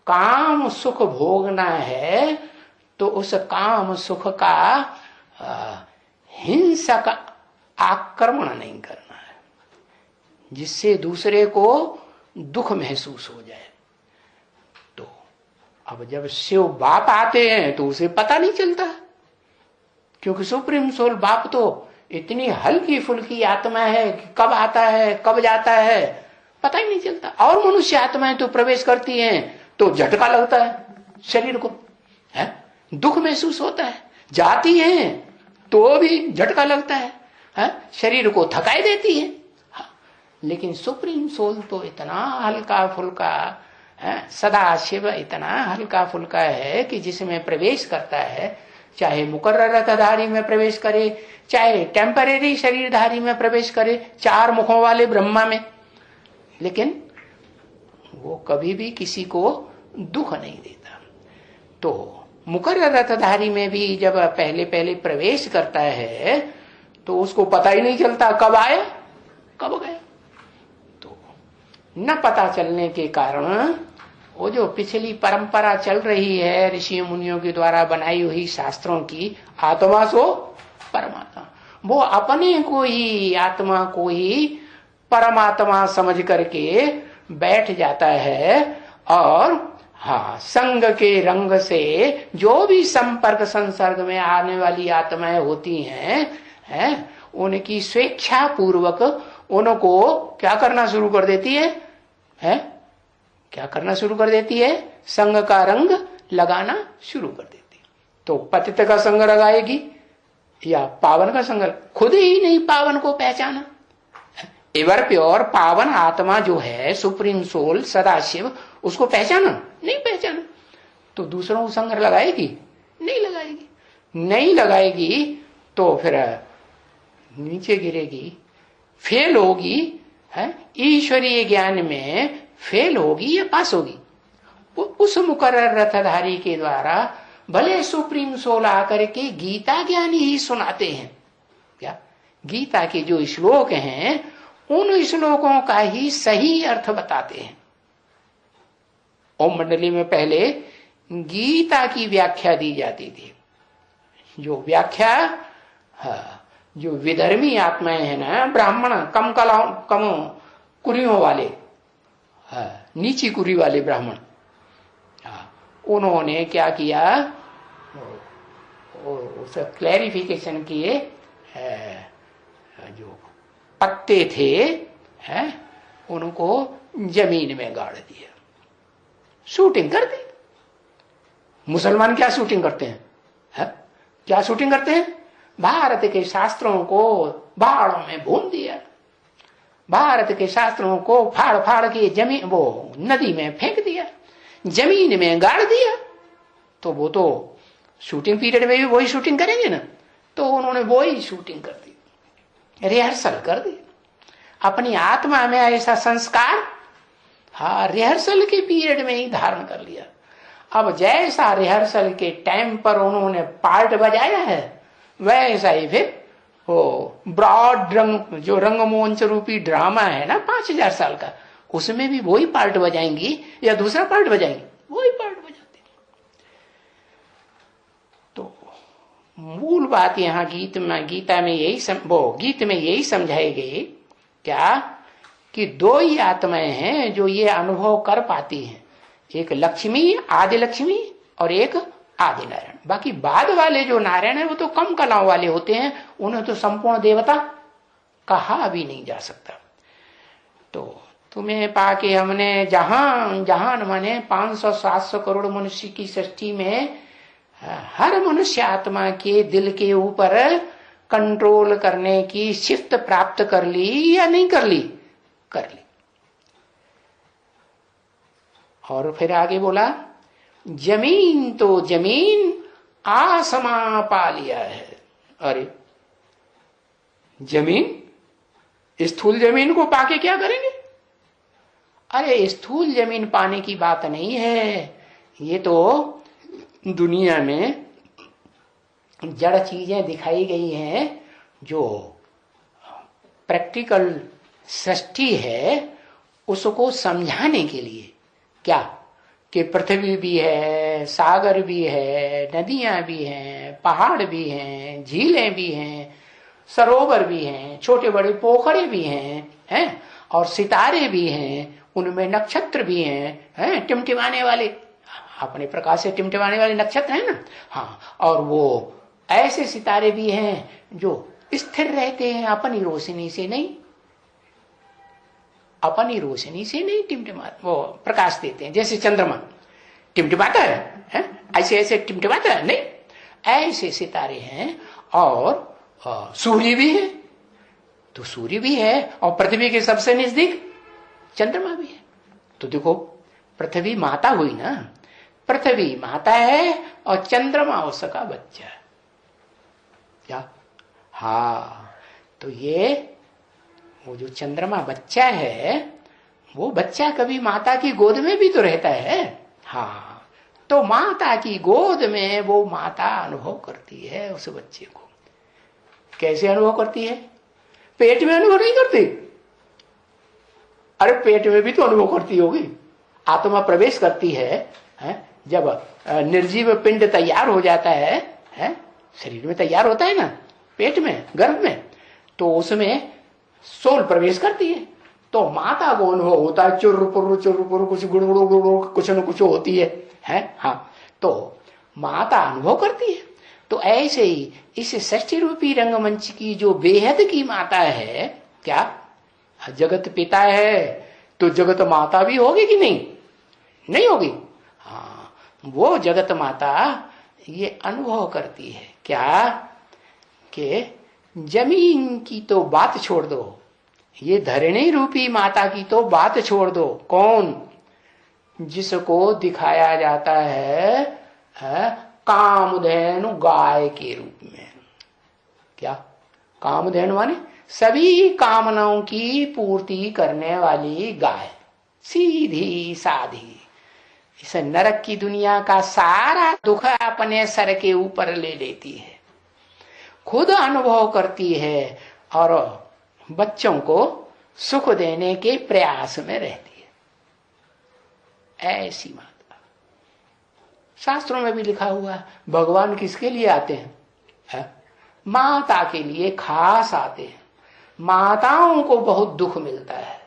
काम सुख भोगना है तो उस काम सुख का हिंसक आक्रमण नहीं करना है, जिससे दूसरे को दुख महसूस हो जाए। तो अब जब शिव बाप आते हैं तो उसे पता नहीं चलता, क्योंकि सुप्रीम सोल बाप तो इतनी हल्की फुल्की आत्मा है कि कब आता है कब जाता है पता ही नहीं चलता। और मनुष्य आत्माएं तो प्रवेश करती हैं तो झटका लगता है शरीर को, है दुख महसूस होता है। जाती हैं तो भी झटका लगता है, शरीर को थकाई देती है। लेकिन सुप्रीम सोल तो इतना हल्का फुल्का सदा शिव इतना हल्का फुल्का है कि जिसमें प्रवेश करता है, चाहे मुकर्रर रथधारी में प्रवेश करे, चाहे टेम्परेरी शरीरधारी में प्रवेश करे, 4 मुखों वाले ब्रह्मा में, लेकिन वो कभी भी किसी को दुख नहीं देता। तो मुकर्रर रथधारी में भी जब पहले पहले प्रवेश करता है तो उसको पता ही नहीं चलता कब आया कब गया। तो न पता चलने के कारण वो जो पिछली परंपरा चल रही है ऋषि मुनियों के द्वारा बनाई हुई शास्त्रों की, आत्मा सो परमात्मा, वो अपने को ही आत्मा को ही परमात्मा समझ करके बैठ जाता है। और संग के रंग से जो भी संपर्क संसर्ग में आने वाली आत्माएं होती हैं, उनकी स्वेच्छा पूर्वक उनको क्या करना शुरू कर देती है? क्या करना शुरू कर देती है? संग का रंग लगाना शुरू कर देती है। तो पतित का संग लगाएगी या पावन का संग? खुद ही नहीं पावन को पहचाना। एवर प्योर पावन आत्मा जो है सुप्रीम सोल सदाशिव, उसको पहचाना नहीं पहचाना तो दूसरों को संग लगाएगी? नहीं लगाएगी। नहीं लगाएगी तो फिर नीचे गिरेगी, फेल होगी, है ईश्वरीय ज्ञान में फेल होगी या पास होगी? उस मुकर्रर रथधारी के द्वारा भले सुप्रीम सोल आकर के गीता ज्ञान ही सुनाते हैं, क्या गीता के जो श्लोक हैं उन श्लोकों का ही सही अर्थ बताते हैं। ओम मंडली में पहले गीता की व्याख्या दी जाती थी, जो व्याख्या जो विधर्मी आत्माएं हैं ना, ब्राह्मण, कम कुरियों वाले, नीची कुरी वाले ब्राह्मण, उन्होंने क्या किया, उसे क्लैरिफिकेशन किए, जो पत्ते थे उनको जमीन में गाड़ दिया, शूटिंग कर दी। मुसलमान क्या शूटिंग करते हैं, क्या शूटिंग करते हैं? भारत के शास्त्रों को बाड़ों में भून दिया, भारत के शास्त्रों को फाड़ फाड़ के जमीन, वो नदी में फेंक दिया, जमीन में गाड़ दिया। तो वो तो शूटिंग पीरियड में भी वही शूटिंग करेंगे ना, तो उन्होंने वही शूटिंग कर दी, रिहर्सल कर दी अपनी आत्मा में। ऐसा संस्कार रिहर्सल के पीरियड में ही धारण कर लिया। अब जैसा रिहर्सल के टाइम पर उन्होंने पार्ट बजाया है, वैसा ही फिर वो ब्रॉड रंग, जो रंगमंच रूपी ड्रामा है ना 5000 साल का, उसमें भी वही पार्ट बजाएंगी या दूसरा पार्ट बजाएंगी, वही पार्ट बजाते। तो मूल बात यहाँ गीता में यही समझाई गई क्या, कि दो ही आत्माएं हैं जो ये अनुभव कर पाती हैं, एक लक्ष्मी, आदि लक्ष्मी, और एक आदि नारायण। बाकी बाद वाले जो नारायण है वो तो कम कलाओं वाले होते हैं, उन्हें तो संपूर्ण देवता कहा भी नहीं जा सकता। तो तुम्हें पाके हमने जहान माने 500-700 करोड़ मनुष्य की सृष्टि में हर मनुष्य आत्मा के दिल के ऊपर कंट्रोल करने की शिफ्ट प्राप्त कर ली या नहीं कर ली? कर ली। और फिर आगे बोला, जमीन तो जमीन आसमां पा लिया है। अरे जमीन, स्थूल जमीन को पाके क्या करेंगे? अरे स्थूल जमीन पाने की बात नहीं है, ये तो दुनिया में जड़ चीजें दिखाई गई हैं, जो प्रैक्टिकल सृष्टि है उसको समझाने के लिए। क्या कि पृथ्वी भी है, सागर भी है, नदियां भी हैं, पहाड़ भी हैं, झीलें भी हैं, सरोवर भी हैं, छोटे बड़े पोखरे भी हैं, और सितारे भी हैं, उनमें नक्षत्र भी हैं, टिमटिमाने वाले, अपने प्रकाश से टिमटिमाने वाले नक्षत्र हैं ना, हाँ, और वो ऐसे सितारे भी हैं जो स्थिर रहते हैं, अपनी रोशनी से नहीं, अपनी रोशनी से नहीं टिमटिमा, वो प्रकाश देते हैं। जैसे चंद्रमा टिमटिमाता है, ऐसे ऐसे टिमटिमाता है नहीं, ऐसे सितारे हैं। और सूर्य भी है, तो सूर्य भी है, और पृथ्वी के सबसे नजदीक चंद्रमा भी है। तो देखो, पृथ्वी माता हुई ना, पृथ्वी माता है और चंद्रमा उसका बच्चा है। क्या? हाँ, तो ये वो जो चंद्रमा बच्चा है, वो बच्चा कभी माता की गोद में भी तो रहता है। हाँ, तो माता की गोद में वो माता अनुभव करती है उस बच्चे को। कैसे अनुभव करती है? पेट में अनुभव नहीं करती। अरे पेट में भी तो अनुभव करती होगी। आत्मा प्रवेश करती है, जब निर्जीव पिंड तैयार हो जाता है, शरीर में तैयार होता है ना, पेट में, गर्भ में, तो उसमें सोल प्रवेश करती है। तो माता को अनुभव होता है, चुर कुछ गुड़गुड़ कुछ न कुछ होती है, हाँ, तो माता अनुभव करती है। तो ऐसे ही इस सृष्टि रूपी रंगमंच की जो बेहद की माता है, क्या जगत पिता है, तो जगत माता भी होगी कि नहीं? नहीं होगी। हाँ, वो जगत माता ये अनुभव करती है क्या, कि जमीन की तो बात छोड़ दो, ये धरणी रूपी माता की तो बात छोड़ दो। कौन? जिसको दिखाया जाता है कामधेनु गाय के रूप में। क्या? कामधेनु माने सभी कामनाओं की पूर्ति करने वाली गाय, सीधी साधी, इस नरक की दुनिया का सारा दुख अपने सर के ऊपर ले लेती है, खुद अनुभव करती है, और बच्चों को सुख देने के प्रयास में रहती है। ऐसी माता। शास्त्रों में भी लिखा हुआ, भगवान किसके लिए आते हैं? माता के लिए खास आते हैं। माताओं को बहुत दुख मिलता है।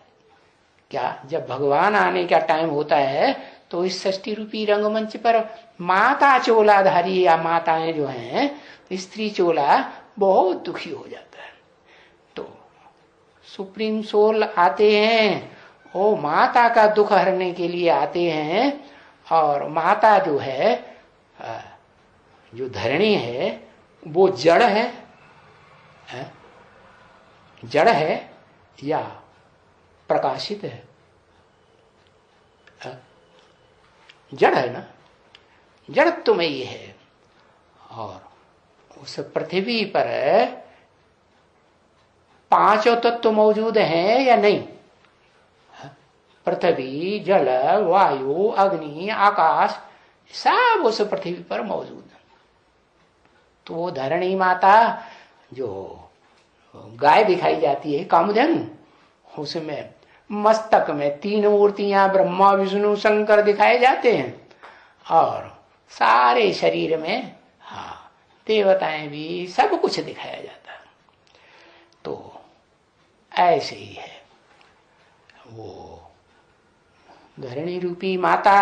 क्या जब भगवान आने का टाइम होता है तो इस षष्ठी रूपी रंगमंच पर माता चोलाधारी या माताएं जो हैं, स्त्री चोला, बहुत दुखी हो जाता है। तो सुप्रीम सोल आते हैं, वो माता का दुख हरने के लिए आते हैं। और माता जो है, जो धरणी है, वो जड़ है, जड़ है या प्रकाशित है? जड़ है ना, जड़त्व में ही है। और उस पृथ्वी पर पांचों तत्व मौजूद हैं या नहीं? पृथ्वी, जल, वायु, अग्नि, आकाश, सब उस पृथ्वी पर मौजूद है। तो वो धरणी माता जो गाय दिखाई जाती है, कामधेनु, उसमें मस्तक में तीन मूर्तियां ब्रह्मा विष्णु शंकर दिखाए जाते हैं, और सारे शरीर में देवताएं भी, सब कुछ दिखाया जाता है। तो ऐसे ही है वो धरणी रूपी माता।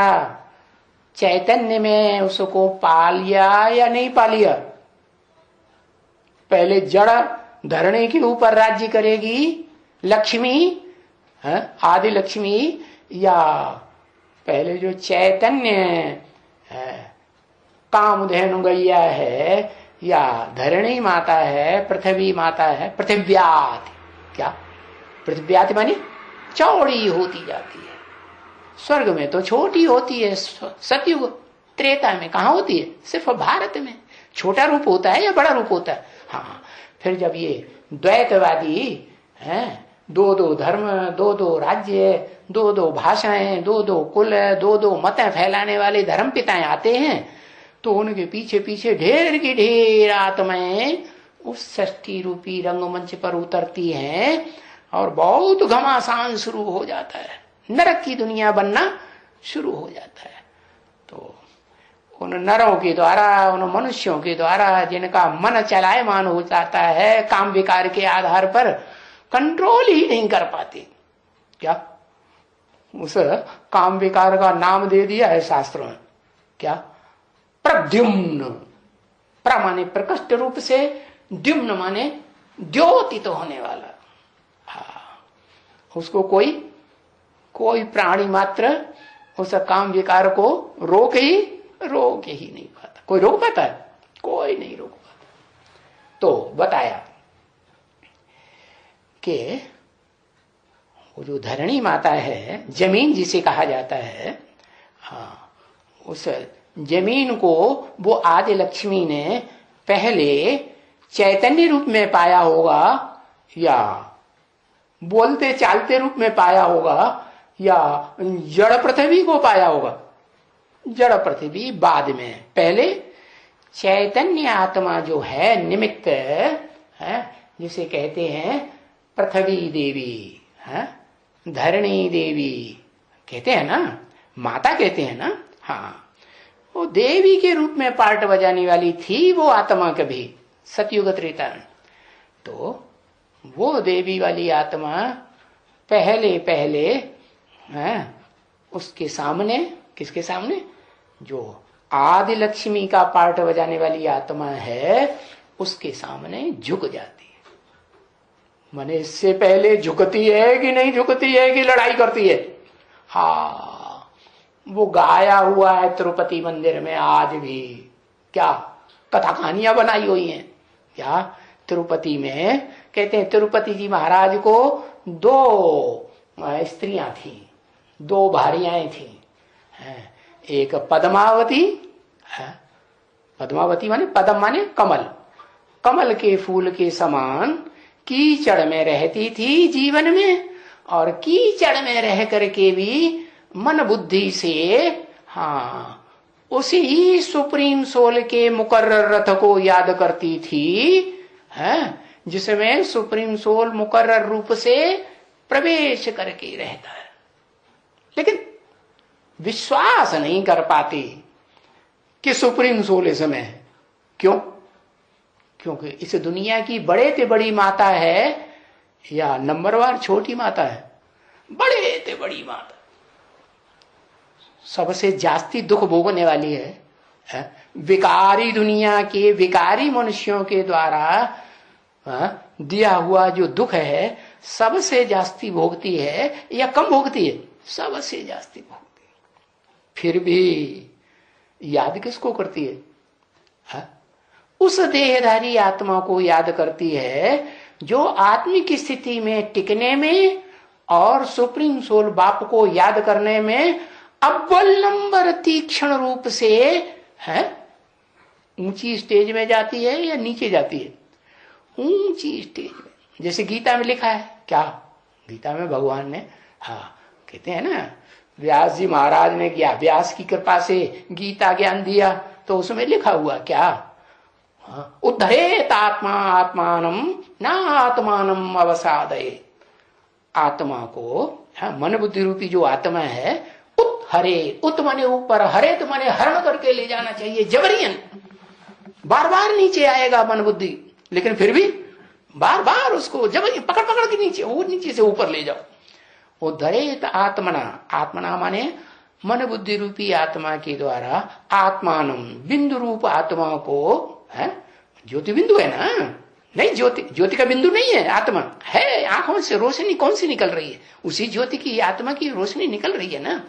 चैतन्य में उसको पालिया या नहीं पालिया? पहले जड़ धरणी के ऊपर राज्य करेगी लक्ष्मी, आदि लक्ष्मी, या पहले जो चैतन्य कामधेनु गैया है या धरणी माता है, पृथ्वी माता है, पृथिव्याति, क्या पृथिव्याति मानी चौड़ी होती जाती है। स्वर्ग में तो छोटी होती है, सतयुग त्रेता में कहाँ होती है? सिर्फ भारत में छोटा रूप होता है या बड़ा रूप होता है? हाँ, फिर जब ये द्वैतवादी हैं, दो दो धर्म, दो दो राज्य, दो दो भाषाएं, दो दो कुल, दो दो मतें फैलाने वाले धर्म पिताएं आते हैं, तो उनके पीछे पीछे ढेर की ढेर आत्माएं उस षष्ठी रूपी रंगमंच पर उतरती हैं, और बहुत घमासान शुरू हो जाता है, नरक की दुनिया बनना शुरू हो जाता है। तो उन नरों के द्वारा, उन मनुष्यों के द्वारा जिनका मन चलायमान हो जाता है काम विकार के आधार पर, कंट्रोल ही नहीं कर पाते। क्या उस काम विकार का नाम दे दिया है शास्त्रों में, क्या? प्रद्युम्न। प्र माने प्रकृष्ट रूप से, द्युम्न माने द्योतित होने वाला। उसको कोई प्राणी मात्र उस काम विकार को रोक ही नहीं पाता। कोई रोक पाता है? कोई नहीं रोक पाता। तो बताया कि वो जो धरणी माता है, जमीन जिसे कहा जाता है, उस जमीन को वो आदि लक्ष्मी ने पहले चैतन्य रूप में पाया होगा, या बोलते चालते रूप में पाया होगा, या जड़ पृथ्वी को पाया होगा? जड़ पृथ्वी बाद में, पहले चैतन्य आत्मा जो है निमित्त है, जिसे कहते हैं पृथ्वी देवी, धरणी देवी कहते हैं ना, माता कहते हैं ना। हाँ, वो देवी के रूप में पार्ट बजाने वाली थी वो आत्मा कभी सतयुग त्रेता में। तो वो देवी वाली आत्मा पहले उसके सामने, किसके सामने? जो आदि लक्ष्मी का पार्ट बजाने वाली आत्मा है, उसके सामने झुक जाती है। माने इससे पहले झुकती है कि नहीं झुकती है, कि लड़ाई करती है? हाँ, वो गाया हुआ है तिरुपति मंदिर में आज भी। क्या कथा कहानियां बनाई हुई हैं? क्या तिरुपति में कहते हैं तिरुपति जी महाराज को दो स्त्रियां थी, दो भार्याएं थी। एक पद्मावती, पद्मावती माने पद्म माने कमल, कमल के फूल के समान कीचड़ में रहती थी जीवन में, और कीचड़ में रह करके भी मन बुद्धि से उसी सुप्रीम सोल के मुकर्रर रथ को याद करती थी, जिसमें सुप्रीम सोल मुकर्रर रूप से प्रवेश करके रहता है, लेकिन विश्वास नहीं कर पाती कि सुप्रीम सोल इसमें है। क्यों? क्योंकि इस दुनिया की बड़े से बड़ी माता है या नंबरवार छोटी माता है? बड़े से बड़ी माता, सबसे जास्ती दुख भोगने वाली है। विकारी दुनिया के विकारी मनुष्यों के द्वारा दिया हुआ जो दुख है सबसे जास्ती भोगती है या कम भोगती है? सबसे जास्ती भोगती है। फिर भी याद किसको करती है? उस देहधारी आत्मा को याद करती है जो आत्मिक स्थिति में टिकने में और सुप्रीम सोल बाप को याद करने में अव्वल नंबर तीक्ष्ण रूप से है ऊंची स्टेज में जाती है या नीचे जाती है? ऊंची स्टेज में। जैसे गीता में लिखा है, क्या गीता में भगवान ने कहते हैं ना, व्यास जी महाराज ने किया, व्यास की कृपा से गीता ज्ञान दिया, तो उसमें लिखा हुआ क्या? उद्धरेत आत्मा आत्मानम ना आत्मानम अवसादये। आत्मा को मन बुद्धि रूपी जो आत्मा है हरे, उत मने ऊपर, हरे तो मने हरण करके ले जाना चाहिए जबरियन। बार बार नीचे आएगा मन बुद्धि, लेकिन फिर भी बार बार उसको जबरियन पकड़ पकड़ के नीचे, वो नीचे से ऊपर ले जाओ। उद्धरेत आत्मना, आत्मना माने मन बुद्धि रूपी आत्मा के द्वारा आत्मानम, बिंदु रूप आत्मा को है। ज्योति बिंदु है ना? नहीं, ज्योति का बिंदु नहीं है, आत्मा है। आंखों से रोशनी कौन सी निकल रही है? उसी ज्योति की आत्मा की रोशनी निकल रही है ना।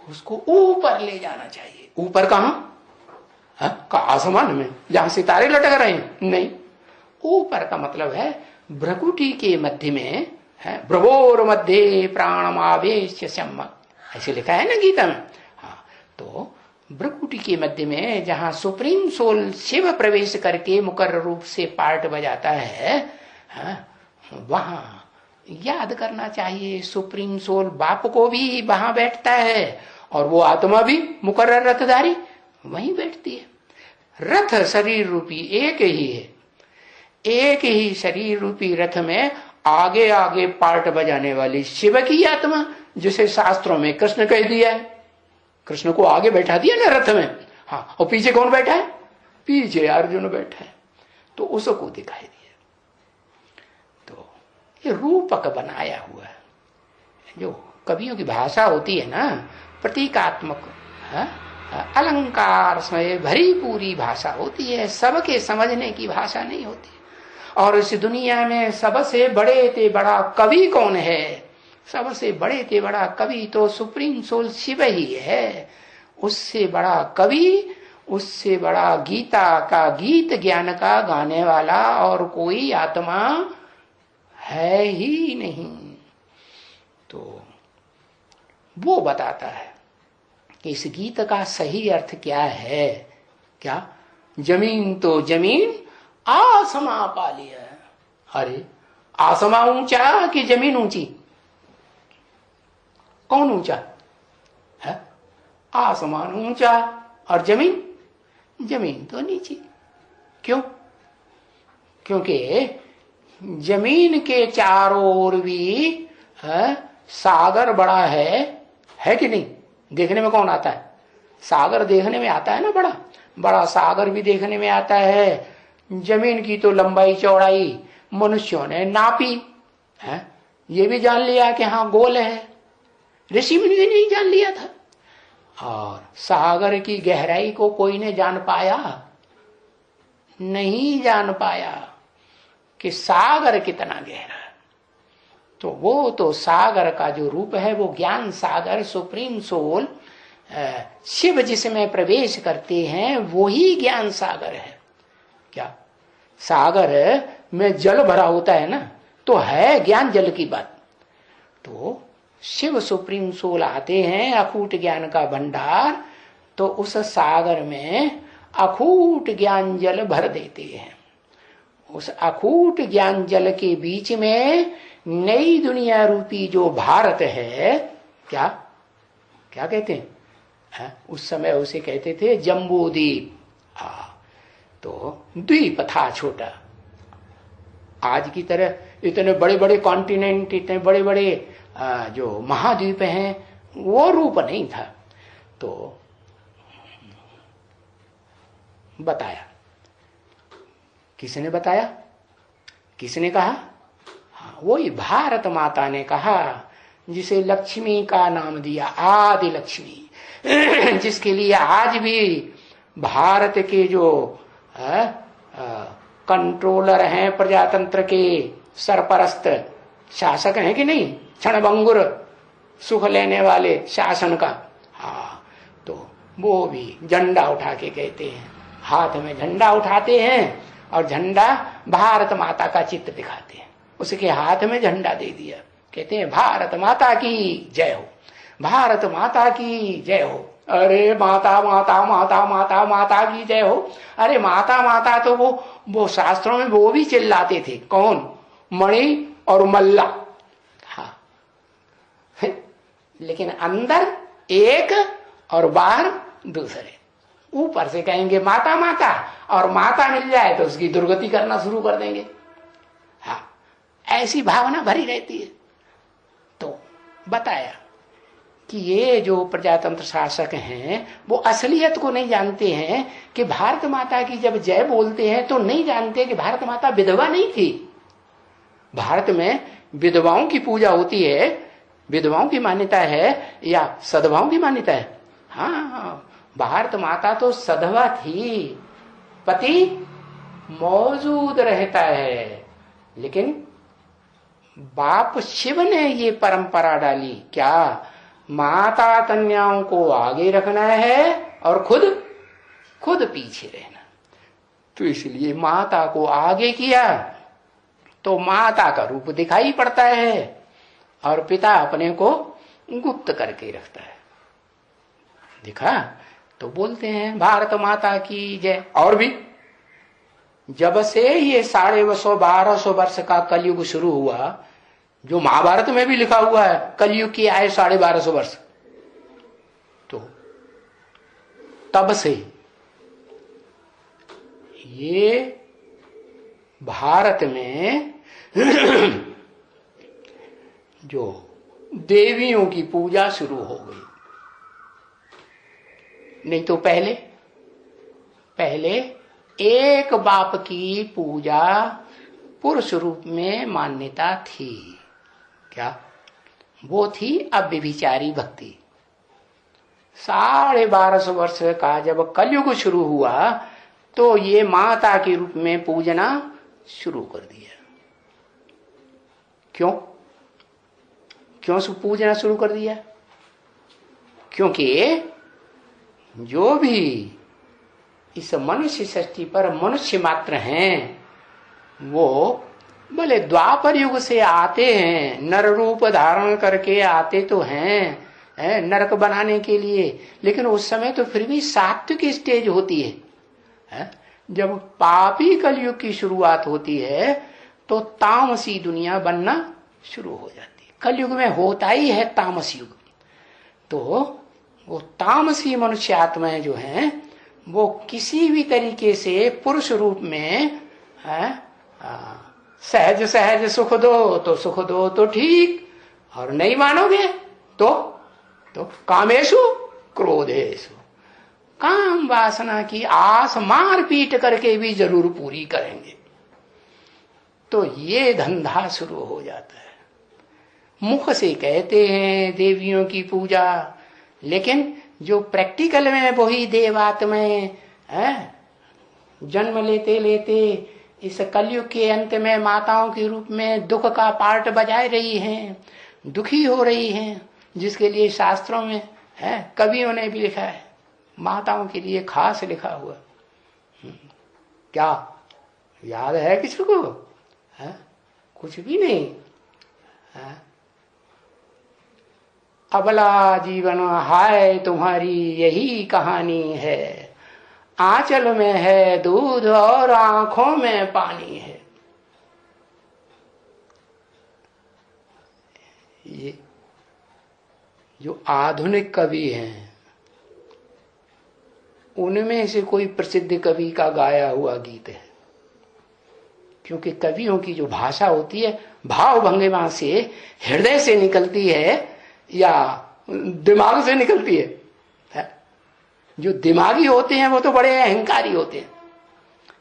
उसको ऊपर ले जाना चाहिए। ऊपर कहां? आसमान में जहां सितारे लटक रहे हैं? नहीं, ऊपर का मतलब है भ्रकुटी के मध्य में है, भ्रवोर मध्य प्राणमावेश सम्मा, ऐसे लिखा है ना गीता में। तो भ्रकुटी के मध्य में जहां सुप्रीम सोल शिव प्रवेश करके मुकर्रर रूप से पार्ट बजाता है, वहां याद करना चाहिए सुप्रीम सोल बाप को भी वहां बैठता है, और वो आत्मा भी मुकर्रर रथधारी वहीं बैठती है। रथ शरीर रूपी एक ही है, एक ही शरीर रूपी रथ में आगे आगे पार्ट बजाने वाली शिव की आत्मा, जिसे शास्त्रों में कृष्ण कह दिया है। कृष्ण को आगे बैठा दिया ना रथ में, और पीछे कौन बैठा है? पीछे अर्जुन बैठा है, तो उसको दिखाई दिया। तो ये रूपक बनाया हुआ है। जो कवियों की भाषा होती है ना, प्रतीकात्मक अलंकार से भरी पूरी भाषा होती है, सबके समझने की भाषा नहीं होती। और इस दुनिया में सबसे बड़े ते बड़ा कवि कौन है? सबसे बड़े ते बड़ा कवि तो सुप्रीम सोल शिव ही है। उससे बड़ा कवि, उससे बड़ा गीता का गीत ज्ञान का गाने वाला और कोई आत्मा है ही नहीं। तो वो बताता है कि इस गीत का सही अर्थ क्या है। क्या? जमीन तो जमीन आसमा पा लिया। अरे आसमा ऊंचा कि जमीन ऊंची? कौन ऊंचा है? आसमान ऊंचा और जमीन, जमीन तो नीचे। क्यों? क्योंकि जमीन के चारों ओर भी सागर बड़ा है कि नहीं? देखने में कौन आता है? सागर देखने में आता है ना, बड़ा बड़ा सागर भी देखने में आता है। जमीन की तो लंबाई चौड़ाई मनुष्यों ने नापी है, ये भी जान लिया कि हाँ गोल है। ऋषि मुनि ने नहीं जान लिया था। और सागर की गहराई को कोई ने जान पाया? नहीं जान पाया कि सागर कितना गहरा है। तो वो तो सागर का जो रूप है वो ज्ञान सागर, सुप्रीम सोल शिव जिसमें प्रवेश करते हैं वो ही ज्ञान सागर है। क्या? सागर में जल भरा होता है ना, तो है ज्ञान जल की बात। तो शिव सुप्रीम सोल आते हैं, अखूट ज्ञान का भंडार, तो उस सागर में अखूट ज्ञान जल भर देते हैं। उस अखूट ज्ञान जल के बीच में नई दुनिया रूपी जो भारत है, क्या क्या कहते हैं? उस समय उसे कहते थे जम्बूद्वीप। तो द्वीप था छोटा। आज की तरह इतने बड़े बड़े कॉन्टिनेंट, इतने बड़े बड़े जो महाद्वीप हैं, वो रूप नहीं था। तो बताया किसने बताया, किसने कहा? हाँ, वही भारत माता ने कहा, जिसे लक्ष्मी का नाम दिया, आदि लक्ष्मी, जिसके लिए आज भी भारत के जो कंट्रोलर हैं, प्रजातंत्र के सरपरस्त शासक हैं कि नहीं, क्षणभंगुर सुख लेने वाले शासन का, हाँ, तो वो भी झंडा उठा के कहते हैं, हाथ में झंडा उठाते हैं और झंडा भारत माता का चित्र दिखाते हैं, उसके हाथ में झंडा दे दिया, कहते हैं भारत माता की जय हो, भारत माता की जय हो। अरे माता माता माता माता माता की जय हो, अरे माता माता तो वो शास्त्रों में वो भी चिल्लाते थे, कौन? मणि और मल्ला, हाँ, लेकिन अंदर एक और बाहर दूसरे। ऊपर से कहेंगे माता माता, और माता मिल जाए तो उसकी दुर्गति करना शुरू कर देंगे, हाँ, ऐसी भावना भरी रहती है। तो बताया कि ये जो प्रजातंत्र शासक हैं वो असलियत को नहीं जानते हैं कि भारत माता की जब जय बोलते हैं तो नहीं जानते कि भारत माता विधवा नहीं थी। भारत में विधवाओं की पूजा होती है, विधवाओं की मान्यता है या सधवाओं की मान्यता है? हाँ, भारत माता तो सधवा थी, पति मौजूद रहता है, लेकिन बाप शिव ने ये परंपरा डाली, क्या? माता कन्याओं को आगे रखना है और खुद पीछे रहना। तो इसलिए माता को आगे किया तो माता का रूप दिखाई पड़ता है और पिता अपने को गुप्त करके रखता है। दिखा? तो बोलते हैं भारत माता की जय। और भी जब से ये 1250 वर्ष का कलयुग शुरू हुआ, जो महाभारत में भी लिखा हुआ है कलयुग की आयु 1250 वर्ष, तो तब से ये भारत में जो देवियों की पूजा शुरू हो गई। नहीं तो पहले एक बाप की पूजा पुरुष रूप में मान्यता थी। क्या वो थी? अव्यभिचारी भक्ति। 1250 वर्ष का जब कलयुग शुरू हुआ तो ये माता के रूप में पूजना शुरू कर दिया। क्यों पूजना शुरू कर दिया? क्योंकि जो भी इस मनुष्य सृष्टि पर मनुष्य मात्र हैं, वो भले द्वापर युग से आते हैं, नर रूप धारण करके आते तो हैं नरक बनाने के लिए, लेकिन उस समय तो फिर भी सात्विक स्टेज होती है। जब पापी कलयुग की शुरुआत होती है तो तामसी दुनिया बनना शुरू हो जाती है। कलयुग में होता ही है तामस युग। तो वो तामसी मनुष्य आत्माएं जो हैं वो किसी भी तरीके से पुरुष रूप में सहज सहज सुख दो तो सुख दो तो ठीक, और नहीं मानोगे तो कामेशु क्रोधेशु, काम वासना की आस मार पीट करके भी जरूर पूरी करेंगे। तो ये धंधा शुरू हो जाता है। मुख से कहते हैं देवियों की पूजा, लेकिन जो प्रैक्टिकल में वही देवात्माएं जन्म लेते लेते इस कलयुग के अंत में माताओं के रूप में दुख का पार्ट बजाय रही हैं, दुखी हो रही हैं, जिसके लिए शास्त्रों में कवियों ने भी लिखा है, माताओं के लिए खास लिखा हुआ। क्या याद है किसी को? कुछ भी नहीं। अबला जीवन हाय तुम्हारी यही कहानी है, आंचल में है दूध और आंखों में पानी है। ये जो आधुनिक कवि हैं उनमें से कोई प्रसिद्ध कवि का गाया हुआ गीत है, क्योंकि कवियों की जो भाषा होती है भाव भंगिमा से, हृदय से निकलती है या दिमाग से निकलती है। जो दिमागी होते हैं वो तो बड़े अहंकारी होते हैं,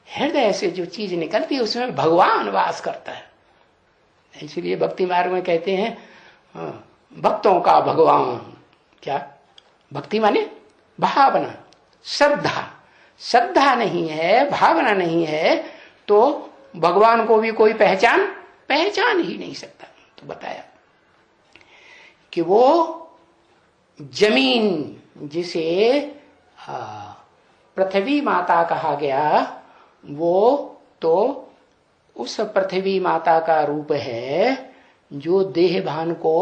हृदय से जो चीज निकलती है उसमें भगवान वास करता है। इसलिए भक्ति मार्ग में कहते हैं भक्तों का भगवान। क्या भक्ति माने? भावना, श्रद्धा। श्रद्धा नहीं है, भावना नहीं है तो भगवान को भी कोई पहचान ही नहीं सकता। तो बताया कि वो जमीन जिसे पृथ्वी माता कहा गया, वो तो उस पृथ्वी माता का रूप है जो देह भान को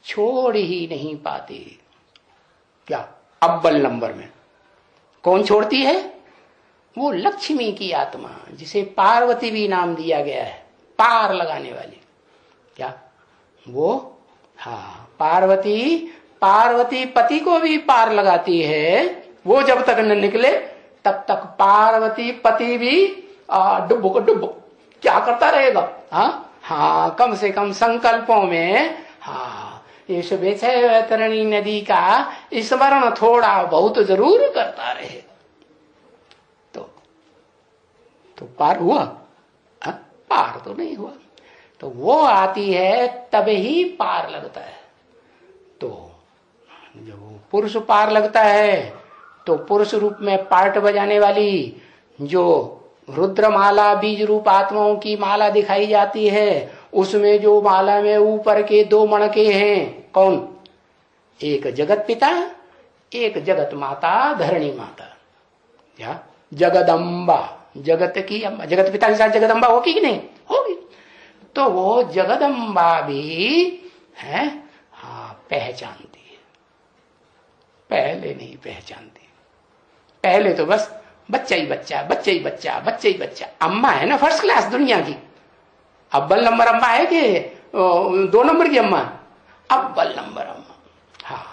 छोड़ ही नहीं पाती। क्या अव्वल नंबर में कौन छोड़ती है? वो लक्ष्मी की आत्मा, जिसे पार्वती भी नाम दिया गया है, पार लगाने वाली। क्या वो? हाँ, पार्वती पति को भी पार लगाती है। वो जब तक न निकले तब तक पार्वती पति भी डुब क्या करता रहेगा? हाँ, कम से कम संकल्पों में इस विषय तरणी नदी का स्मरण थोड़ा बहुत जरूर करता रहे तो पार हुआ? पार तो नहीं हुआ। तो वो आती है तब ही पार लगता है। तो जब पुरुष पार लगता है तो पुरुष रूप में पार्ट बजाने वाली जो रुद्रमाला बीज रूप आत्माओं की माला दिखाई जाती है, उसमें जो माला में ऊपर के 2 मणके हैं, कौन? एक जगत पिता, एक जगत माता, धरणी माता। क्या? जगदम्बा, जगत की अम्बा। जगत पिता के साथ जगदम्बा होगी कि नहीं? होगी। तो वो जगदम्बा भी है पहचानती है। पहले नहीं पहचानती। पहले तो बस बच्चा ही बच्चा। अम्मा है ना फर्स्ट क्लास दुनिया की। अव्वल नंबर अम्मा है कि 2 नंबर की अम्मा? अव्वल नंबर अम्मा। हाँ,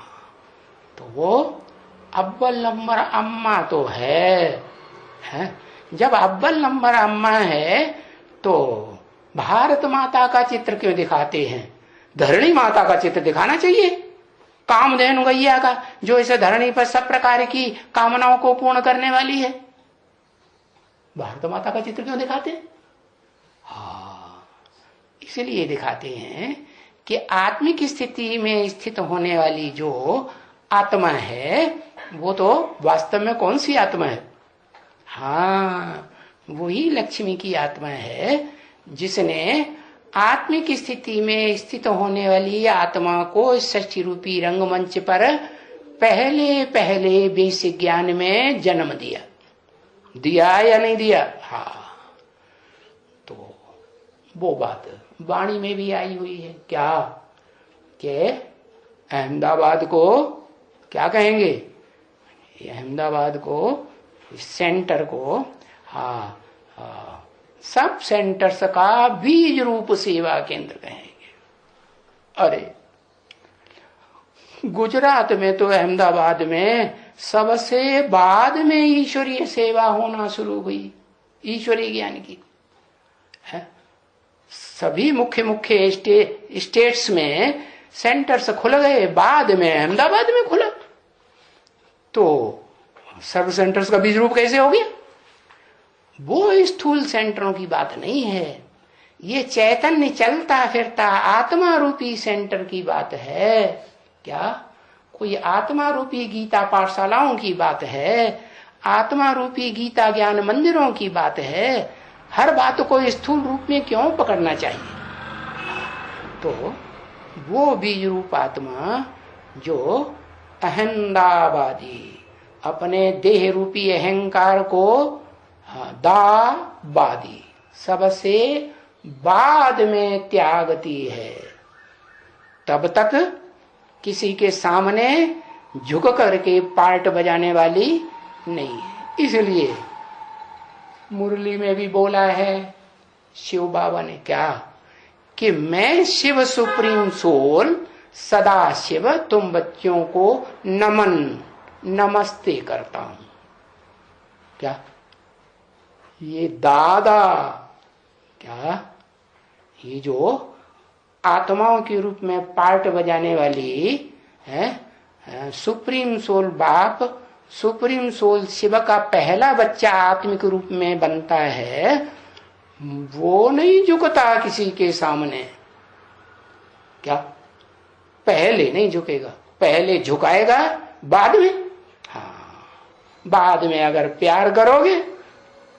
तो वो अव्वल नंबर अम्मा तो है। जब अव्वल नंबर अम्मा है तो भारत माता का चित्र क्यों दिखाते हैं? धरणी माता का चित्र दिखाना चाहिए, कामधेनु गैया का, जो इसे धरणी पर सब प्रकार की कामनाओं को पूर्ण करने वाली है। भारत माता का चित्र क्यों दिखाते हैं? इसलिए दिखाते हैं कि आत्मिक स्थिति में स्थित होने वाली जो आत्मा है वो तो वास्तव में कौन सी आत्मा है? वही लक्ष्मी की आत्मा है, जिसने आत्मिक स्थिति में स्थित होने वाली आत्मा को षष्ठी रूपी रंगमंच पर पहले बेसिक ज्ञान में जन्म दिया या नहीं दिया? तो वो बात वाणी में भी आई हुई है। क्या कि अहमदाबाद को क्या कहेंगे? अहमदाबाद को, सेंटर को सब सेंटर्स का बीज रूप सेवा केंद्र कहेंगे। अरे गुजरात में तो अहमदाबाद में सबसे बाद में ईश्वरीय सेवा होना शुरू हुई, ईश्वरीय ज्ञान की। सभी मुख्य स्टेट्स में सेंटर्स खुल गए, बाद में अहमदाबाद में खुला। तो सर्व सेंटर्स का बीज रूप कैसे हो गया? वो स्थूल सेंटरों की बात नहीं है, ये चैतन्य चलता फिरता आत्मा रूपी सेंटर की बात है। क्या कोई आत्मा रूपी गीता पाठशालाओं की बात है, आत्मा रूपी गीता ज्ञान मंदिरों की बात है। हर बात को स्थूल रूप में क्यों पकड़ना चाहिए? तो वो बीज रूप आत्मा जो अहंदाबादी, अपने देह रूपी अहंकार को दाबादी, सबसे बाद में त्यागती है, तब तक किसी के सामने झुक करके पार्ट बजाने वाली नहीं है। इसलिए मुरली में भी बोला है शिव बाबा ने, क्या कि मैं शिव सुप्रीम सोल सदा शिव तुम बच्चों को नमस्ते करता हूं। क्या ये दादा, क्या ये जो आत्माओं के रूप में पार्ट बजाने वाली है सुप्रीम सोल बाप सुप्रीम सोल शिव का पहला बच्चा आत्मिक रूप में बनता है, वो नहीं झुकता किसी के सामने। क्या? पहले नहीं झुकेगा, पहले झुकाएगा बाद में। हाँ, बाद में अगर प्यार करोगे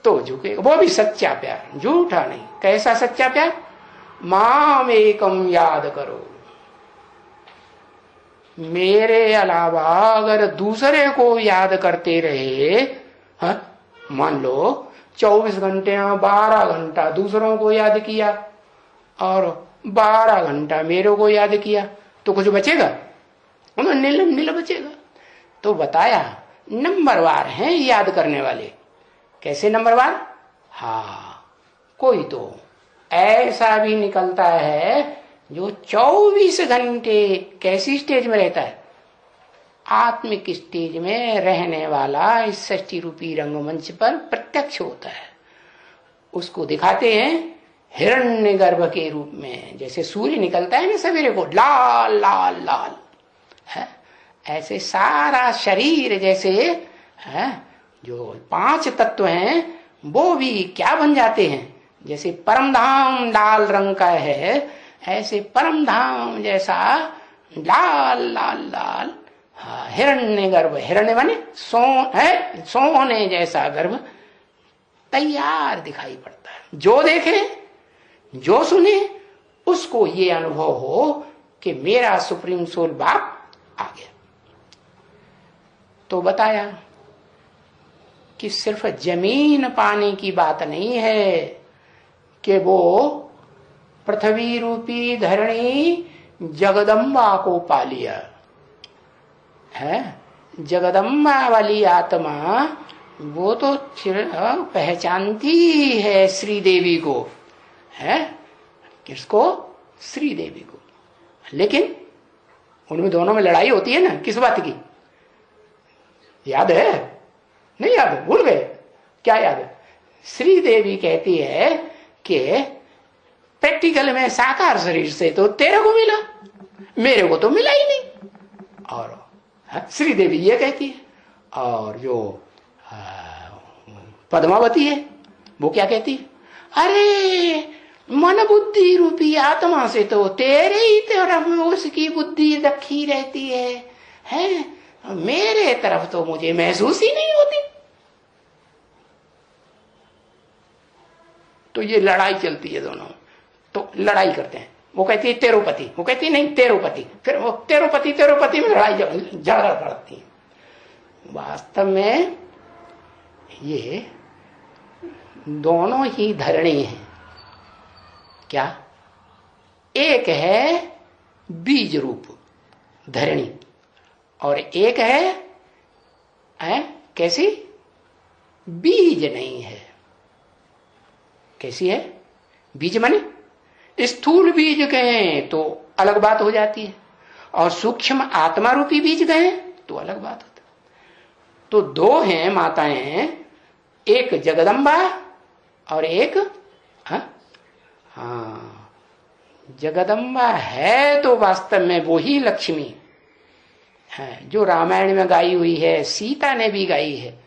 तो झुकेगा, वो भी सच्चा प्यार, झूठा नहीं। कैसा सच्चा प्यार? माम एकम याद करो, मेरे अलावा अगर दूसरे को याद करते रहे, मान लो 24 घंटे 12 घंटा दूसरों को याद किया और 12 घंटा मेरे को याद किया, तो कुछ बचेगा? नील नील बचेगा। तो बताया नंबरवार हैं याद करने वाले। कैसे नंबरवार? हाँ, कोई तो ऐसा भी निकलता है जो 24 घंटे कैसी स्टेज में रहता है? आत्मिक स्टेज में रहने वाला इस सृष्टि रूपी रंगमंच पर प्रत्यक्ष होता है। उसको दिखाते हैं हिरण्यगर्भ के रूप में, जैसे सूर्य निकलता है ना सवेरे को, लाल लाल लाल है, ऐसे सारा शरीर जैसे है, जो 5 तत्व हैं वो भी क्या बन जाते हैं? जैसे परम धाम लाल रंग का है, ऐसे परम धाम जैसा लाल लाल लाल हिरण्य गर्भ, हिरण्य माने सोने जैसा गर्भ तैयार दिखाई पड़ता है। जो देखे जो सुने उसको ये अनुभव हो कि मेरा सुप्रीम सोल बाप आ गया। तो बताया कि सिर्फ जमीन पाने की बात नहीं है कि वो पृथ्वी रूपी धरणी जगदम्बा को पा लिया है। जगदम्बा वाली आत्मा वो तो पहचानती है श्री देवी को, है किसको? श्री देवी को। लेकिन उनमें दोनों में लड़ाई होती है ना, किस बात की? याद है? नहीं याद? भूल गए? क्या याद है? श्री देवी कहती है कि प्रैक्टिकल में साकार शरीर से तो तेरे को मिला, मेरे को तो मिला ही नहीं। और श्री देवी ये कहती है। और जो पद्मावती है वो क्या कहती है? अरे मन बुद्धि रूपी आत्मा से तो तेरे ही तरफ उसकी बुद्धि रखी रहती है, मेरे तरफ तो मुझे महसूस ही नहीं होती। तो ये लड़ाई चलती है दोनों, तो लड़ाई करते हैं। वो कहती है तेरोपति, वो कहती है नहीं तेरोपति, फिर वो तेरोपति में लड़ाई झगड़ा पड़ती है। वास्तव में ये दोनों ही धरणी हैं। क्या? एक है बीज रूप धरणी और एक है कैसी? बीज नहीं है। कैसी है? बीज माने स्थूल बीज गए तो अलग बात हो जाती है, और सूक्ष्म आत्मा रूपी बीज गए तो अलग बात होती है। तो दो हैं माताएं, एक जगदम्बा और एक हाँ जगदम्बा है तो वास्तव में वो ही लक्ष्मी है जो रामायण में गाई हुई है, सीता ने भी गाई है।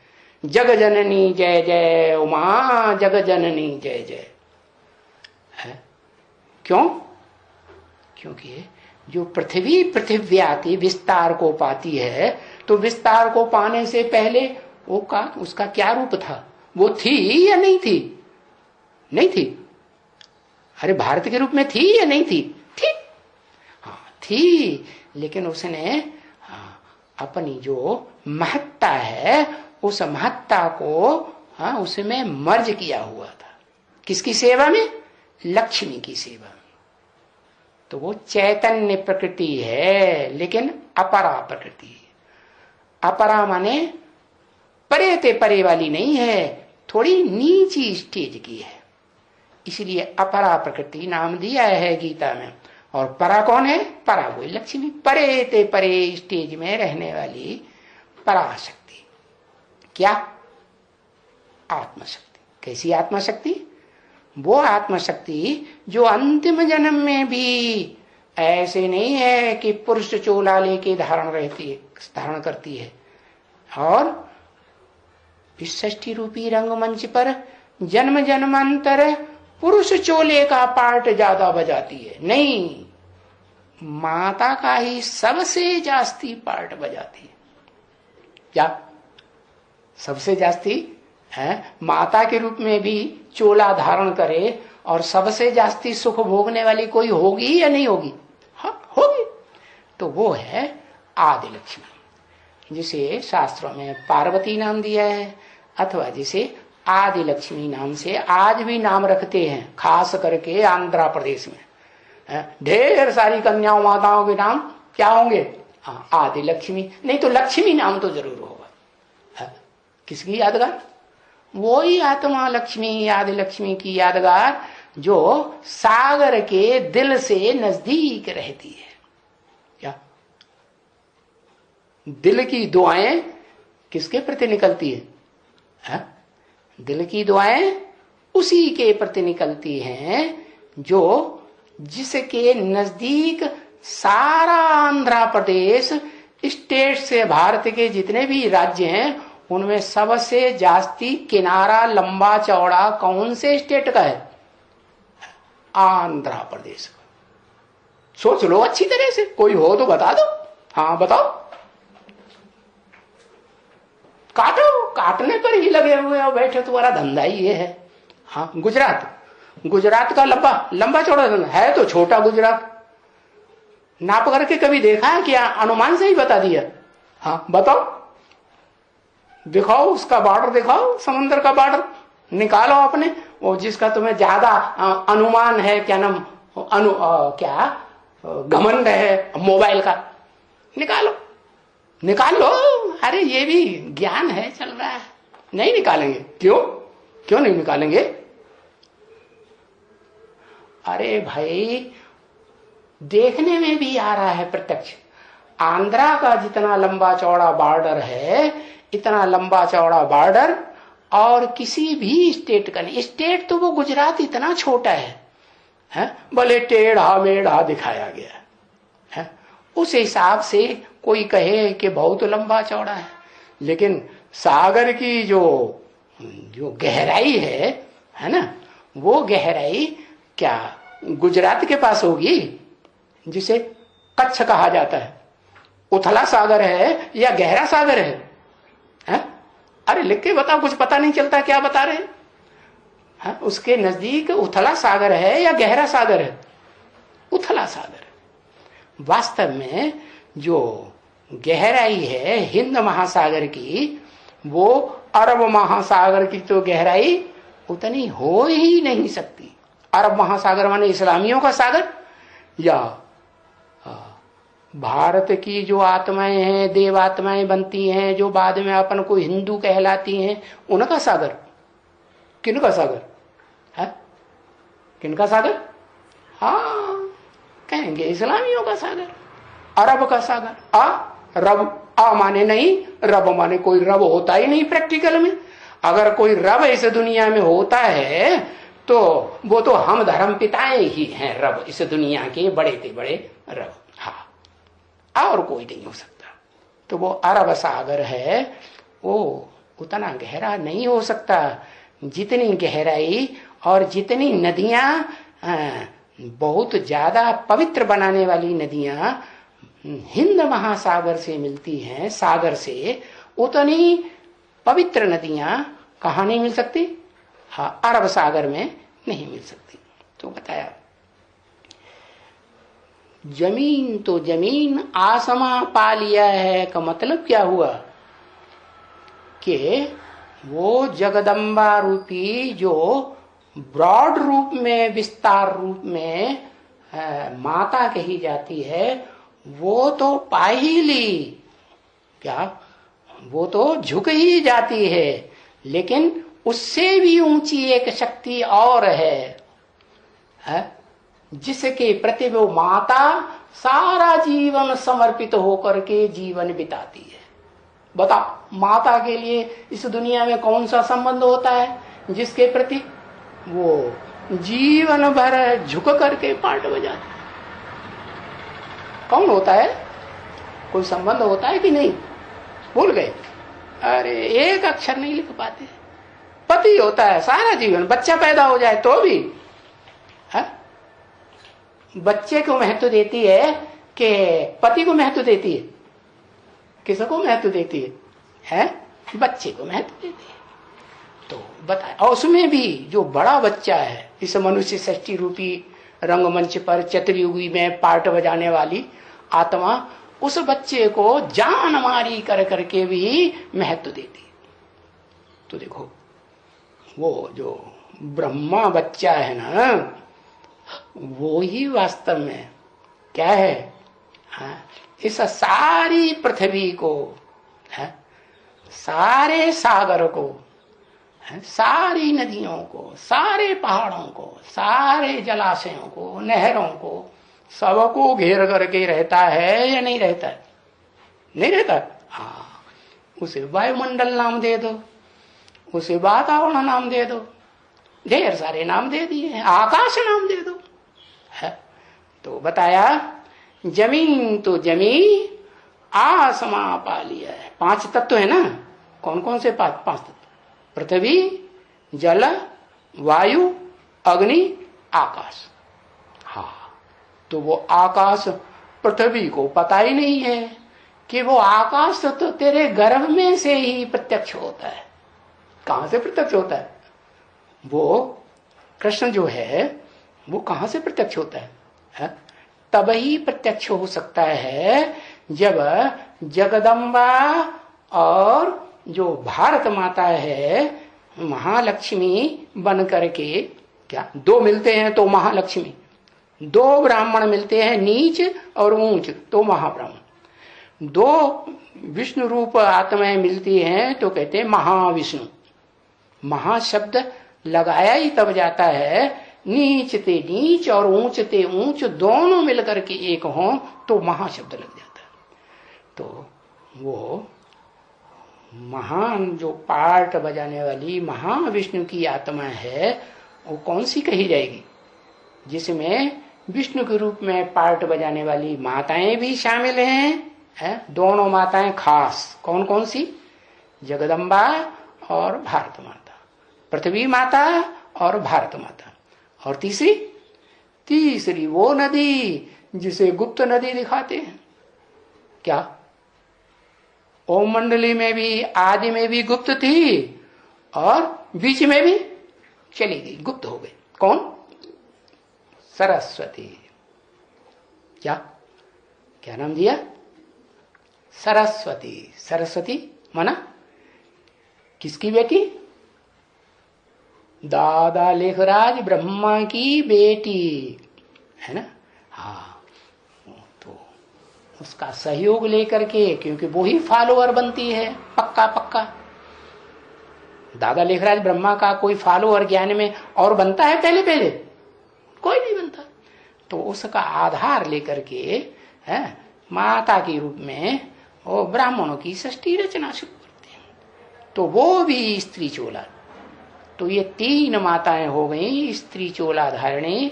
जग जननी जय जय उमा, जग जननी जय जय है। क्यों? क्योंकि जो पृथ्वी पृथिव्याति विस्तार को पाती है, तो विस्तार को पाने से पहले उसका क्या रूप था? वो थी या नहीं थी? नहीं थी। अरे भारत के रूप में थी या नहीं थी? थी। हाँ थी, लेकिन उसने अपनी जो महत्ता है उस महत्ता को उसमें मर्ज किया हुआ था। किसकी सेवा में? लक्ष्मी की सेवा में। तो वो चैतन्य प्रकृति है, लेकिन अपरा प्रकृति है। अपरा माने परे ते परे वाली नहीं है, थोड़ी नीची स्टेज की है, इसलिए अपरा प्रकृति नाम दिया है गीता में। और परा कौन है? परा वही लक्ष्मी, परे ते परे स्टेज में रहने वाली पराशक्ति। क्या? आत्मशक्ति। कैसी आत्मशक्ति? वो आत्मशक्ति जो अंतिम जन्म में भी ऐसे नहीं है कि पुरुष चोला लेके धारण करती है, और इस षष्ठी रूपी रंगमंच पर जन्म जन्मांतर पुरुष चोले का पार्ट ज्यादा बजाती है, नहीं, माता का ही सबसे जास्ती पार्ट बजाती है। क्या सबसे जास्ती है? माता के रूप में भी चोला धारण करे और सबसे जास्ती सुख भोगने वाली कोई होगी या नहीं होगी? हाँ होगी। तो वो है आदि लक्ष्मी, जिसे शास्त्रों में पार्वती नाम दिया है, अथवा जिसे आदि लक्ष्मी नाम से आज भी नाम रखते हैं, खास करके आंध्र प्रदेश में ढेर सारी कन्याओं माताओं के नाम क्या होंगे? आदि लक्ष्मी, नहीं तो लक्ष्मी नाम तो जरूर होगा। किसकी यादगार? वो ही आत्मा लक्ष्मी, आदि लक्ष्मी की यादगार जो सागर के दिल से नजदीक रहती है। क्या दिल की दुआएं किसके प्रति निकलती है? दिल की दुआएं उसी के प्रति निकलती हैं जो जिसके नजदीक सारा आंध्र प्रदेश स्टेट से भारत के जितने भी राज्य हैं उनमें सबसे जास्ती किनारा लंबा चौड़ा कौन से स्टेट का है? आंध्र प्रदेश का। सोच लो अच्छी तरह से, कोई हो तो बता दो। हाँ बताओ। काटो, काटने पर ही लगे हुए हो बैठे, तुम्हारा धंधा ही ये है। हाँ गुजरात, गुजरात का लंबा लंबा चौड़ा है तो छोटा गुजरात नाप करके कभी देखा है क्या? अनुमान से ही बता दिया। हाँ बताओ, दिखाओ उसका बॉर्डर, दिखाओ समंदर का बॉर्डर निकालो अपने, वो जिसका तुम्हें ज्यादा अनुमान है, क्या नाम क्या घमंड है मोबाइल का, निकालो निकाल लो। अरे ये भी ज्ञान है, चल रहा है। नहीं निकालेंगे? क्यों क्यों नहीं निकालेंगे? अरे भाई देखने में भी आ रहा है प्रत्यक्ष। आंध्रा का जितना लंबा चौड़ा बॉर्डर है, इतना लंबा चौड़ा बॉर्डर और किसी भी स्टेट का नहीं। स्टेट तो वो गुजरात इतना छोटा है? भले टेढ़ा मेढ़ा दिखाया गया है, उस हिसाब से कोई कहे कि बहुत लंबा चौड़ा है, लेकिन सागर की जो गहराई है ना, वो गहराई क्या गुजरात के पास होगी, जिसे कच्छ कहा जाता है? उथला सागर है या गहरा सागर है? अरे लिख के बताओ, कुछ पता नहीं चलता क्या बता रहे हैं? उसके नजदीक उथला सागर है या गहरा सागर है? उथला सागर है। वास्तव में जो गहराई है हिंद महासागर की, वो अरब महासागर की तो गहराई उतनी हो ही नहीं सकती। अरब महासागर माने इस्लामियों का सागर, या भारत की जो आत्माएं हैं, देव आत्माएं बनती हैं, जो बाद में अपन को हिंदू कहलाती हैं, उनका सागर? किनका सागर है? किनका सागर? हाँ कहेंगे इस्लामियों का सागर, अरब का सागर। रब माने नहीं, रब माने कोई रब होता ही नहीं प्रैक्टिकल में। अगर कोई रब इस दुनिया में होता है तो वो तो हम धर्म पिताएं ही हैं रब, इस दुनिया के बड़े से बड़े रब। हाँ और कोई नहीं हो सकता। तो वो अरब सागर है, वो उतना गहरा नहीं हो सकता। जितनी गहराई और जितनी नदियां बहुत ज्यादा पवित्र बनाने वाली नदियां हिंद महासागर से मिलती हैं, सागर से, उतनी पवित्र नदियां कहाँ नहीं मिल सकती? हाँ अरब सागर में नहीं मिल सकती। तो बताया जमीन तो जमीन आसमां पा लिया है का मतलब क्या हुआ कि वो जगदम्बा रूपी जो ब्रॉड रूप में, विस्तार रूप में माता कही जाती है, वो तो पा ही ली। क्या वो तो झुक ही जाती है, लेकिन उससे भी ऊंची एक शक्ति और है जिसके प्रति वो माता सारा जीवन समर्पित होकर के जीवन बिताती है। बता, माता के लिए इस दुनिया में कौन सा संबंध होता है जिसके प्रति वो जीवन भर झुक करके पाठ बजाती है? कौन होता है? कोई संबंध होता है कि नहीं? भूल गए? अरे एक अक्षर नहीं लिख पाते। पति होता है सारा जीवन, बच्चा पैदा हो जाए तो भी है? बच्चे को महत्व देती है कि पति को महत्व देती है? किसको महत्व देती है? बच्चे को महत्व देती है। तो बताए, और उसमें भी जो बड़ा बच्चा है, इस मनुष्य सृष्टि रूपी रंगमंच पर चतुर्युगी में पार्ट बजाने वाली आत्मा, उस बच्चे को जान मारी कर करके भी महत्व देती है। तो देखो वो जो ब्रह्मा बच्चा है ना, वो ही वास्तव में क्या है? इस सारी पृथ्वी को, सारे सागर को, सारी नदियों को, सारे पहाड़ों को, सारे जलाशयों को, नहरों को, सबको घेर करके रहता है या नहीं रहता है? नहीं रहता। हाँ, उसे वायुमंडल नाम दे दो, उसे वातावरण नाम दे दो, ढेर सारे नाम दे दिए, आकाश नाम दे दो, है? तो बताया जमीन तो जमी, आसमां पा लिया है। 5 तत्व है ना। कौन कौन से 5 तत्व? पृथ्वी, जल, वायु, अग्नि, आकाश। हाँ, तो वो आकाश पृथ्वी को पता ही नहीं है कि वो आकाश तो तेरे गर्भ में से ही प्रत्यक्ष होता है। कहां से प्रत्यक्ष होता है? वो कृष्ण जो है वो कहां से प्रत्यक्ष होता है? तब ही प्रत्यक्ष हो सकता है जब जगदम्बा और जो भारत माता है महालक्ष्मी बन करके, क्या 2 मिलते हैं तो महालक्ष्मी, 2 ब्राह्मण मिलते हैं नीच और ऊंच तो महाब्राह्मण, 2 विष्णु रूप आत्माएं मिलती हैं तो कहते हैं महाविष्णु। महाशब्द लगाया ही तब जाता है, नीच ते नीच और ऊंच ते ऊंच दोनों मिलकर के एक हों तो महाशब्द लग जाता है। तो वो महान जो पार्ट बजाने वाली महाविष्णु की आत्मा है, वो कौन सी कही जाएगी? जिसमें विष्णु के रूप में पार्ट बजाने वाली माताएं भी शामिल हैं, दोनों माताएं खास। कौन कौन सी? जगदम्बा और भारत माता, पृथ्वी माता और भारत माता। और तीसरी वो नदी जिसे गुप्त नदी दिखाते हैं। क्या? ओम मंडली में भी आदि में भी गुप्त थी और बीच में भी चली गई, गुप्त हो गई। कौन? सरस्वती। क्या नाम दिया? सरस्वती। सरस्वती माना किसकी बेटी? दादा लेखराज ब्रह्मा की बेटी है ना। हाँ, तो उसका सहयोग लेकर के, क्योंकि वो ही फॉलोअर बनती है पक्का। दादा लेखराज ब्रह्मा का कोई फॉलोअर ज्ञान में और बनता है? पहले कोई नहीं बनता। तो उसका आधार लेकर के माता के रूप में वो ब्राह्मणों की सृष्टि रचना शुरू करते हैं। तो वो भी स्त्री चोला। तो ये 3 माताएं हो गई स्त्री चोला धारिणी,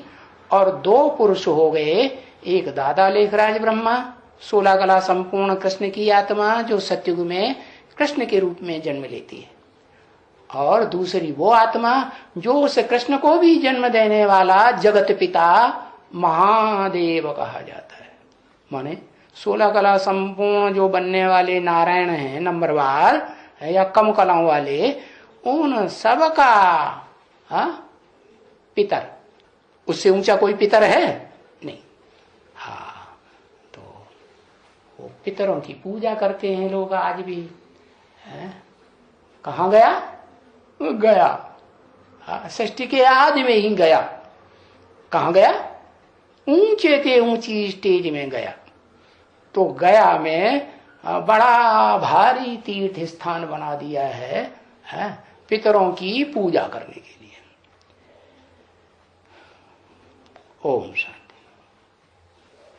और 2 पुरुष हो गए। एक दादा लेखराज ब्रह्मा, 16 कला संपूर्ण कृष्ण की आत्मा जो सत्युग में कृष्ण के रूप में जन्म लेती है, और दूसरी वो आत्मा जो उस कृष्ण को भी जन्म देने वाला जगत पिता महादेव कहा जाता है। माने 16 कला संपूर्ण जो बनने वाले नारायण हैं नंबरवार या कम कलाओं वाले, उन सब का पितर। उससे ऊंचा कोई पितर है नहीं। हाँ, तो वो पितरों की पूजा करते हैं लोग आज भी। कहाँ गया? सृष्टि के आदि में ही गया। कहाँ गया? ऊंचे से ऊंची स्टेज में गया। तो गया में बड़ा भारी तीर्थ स्थान बना दिया है पितरों की पूजा करने के लिए। ओम शांति।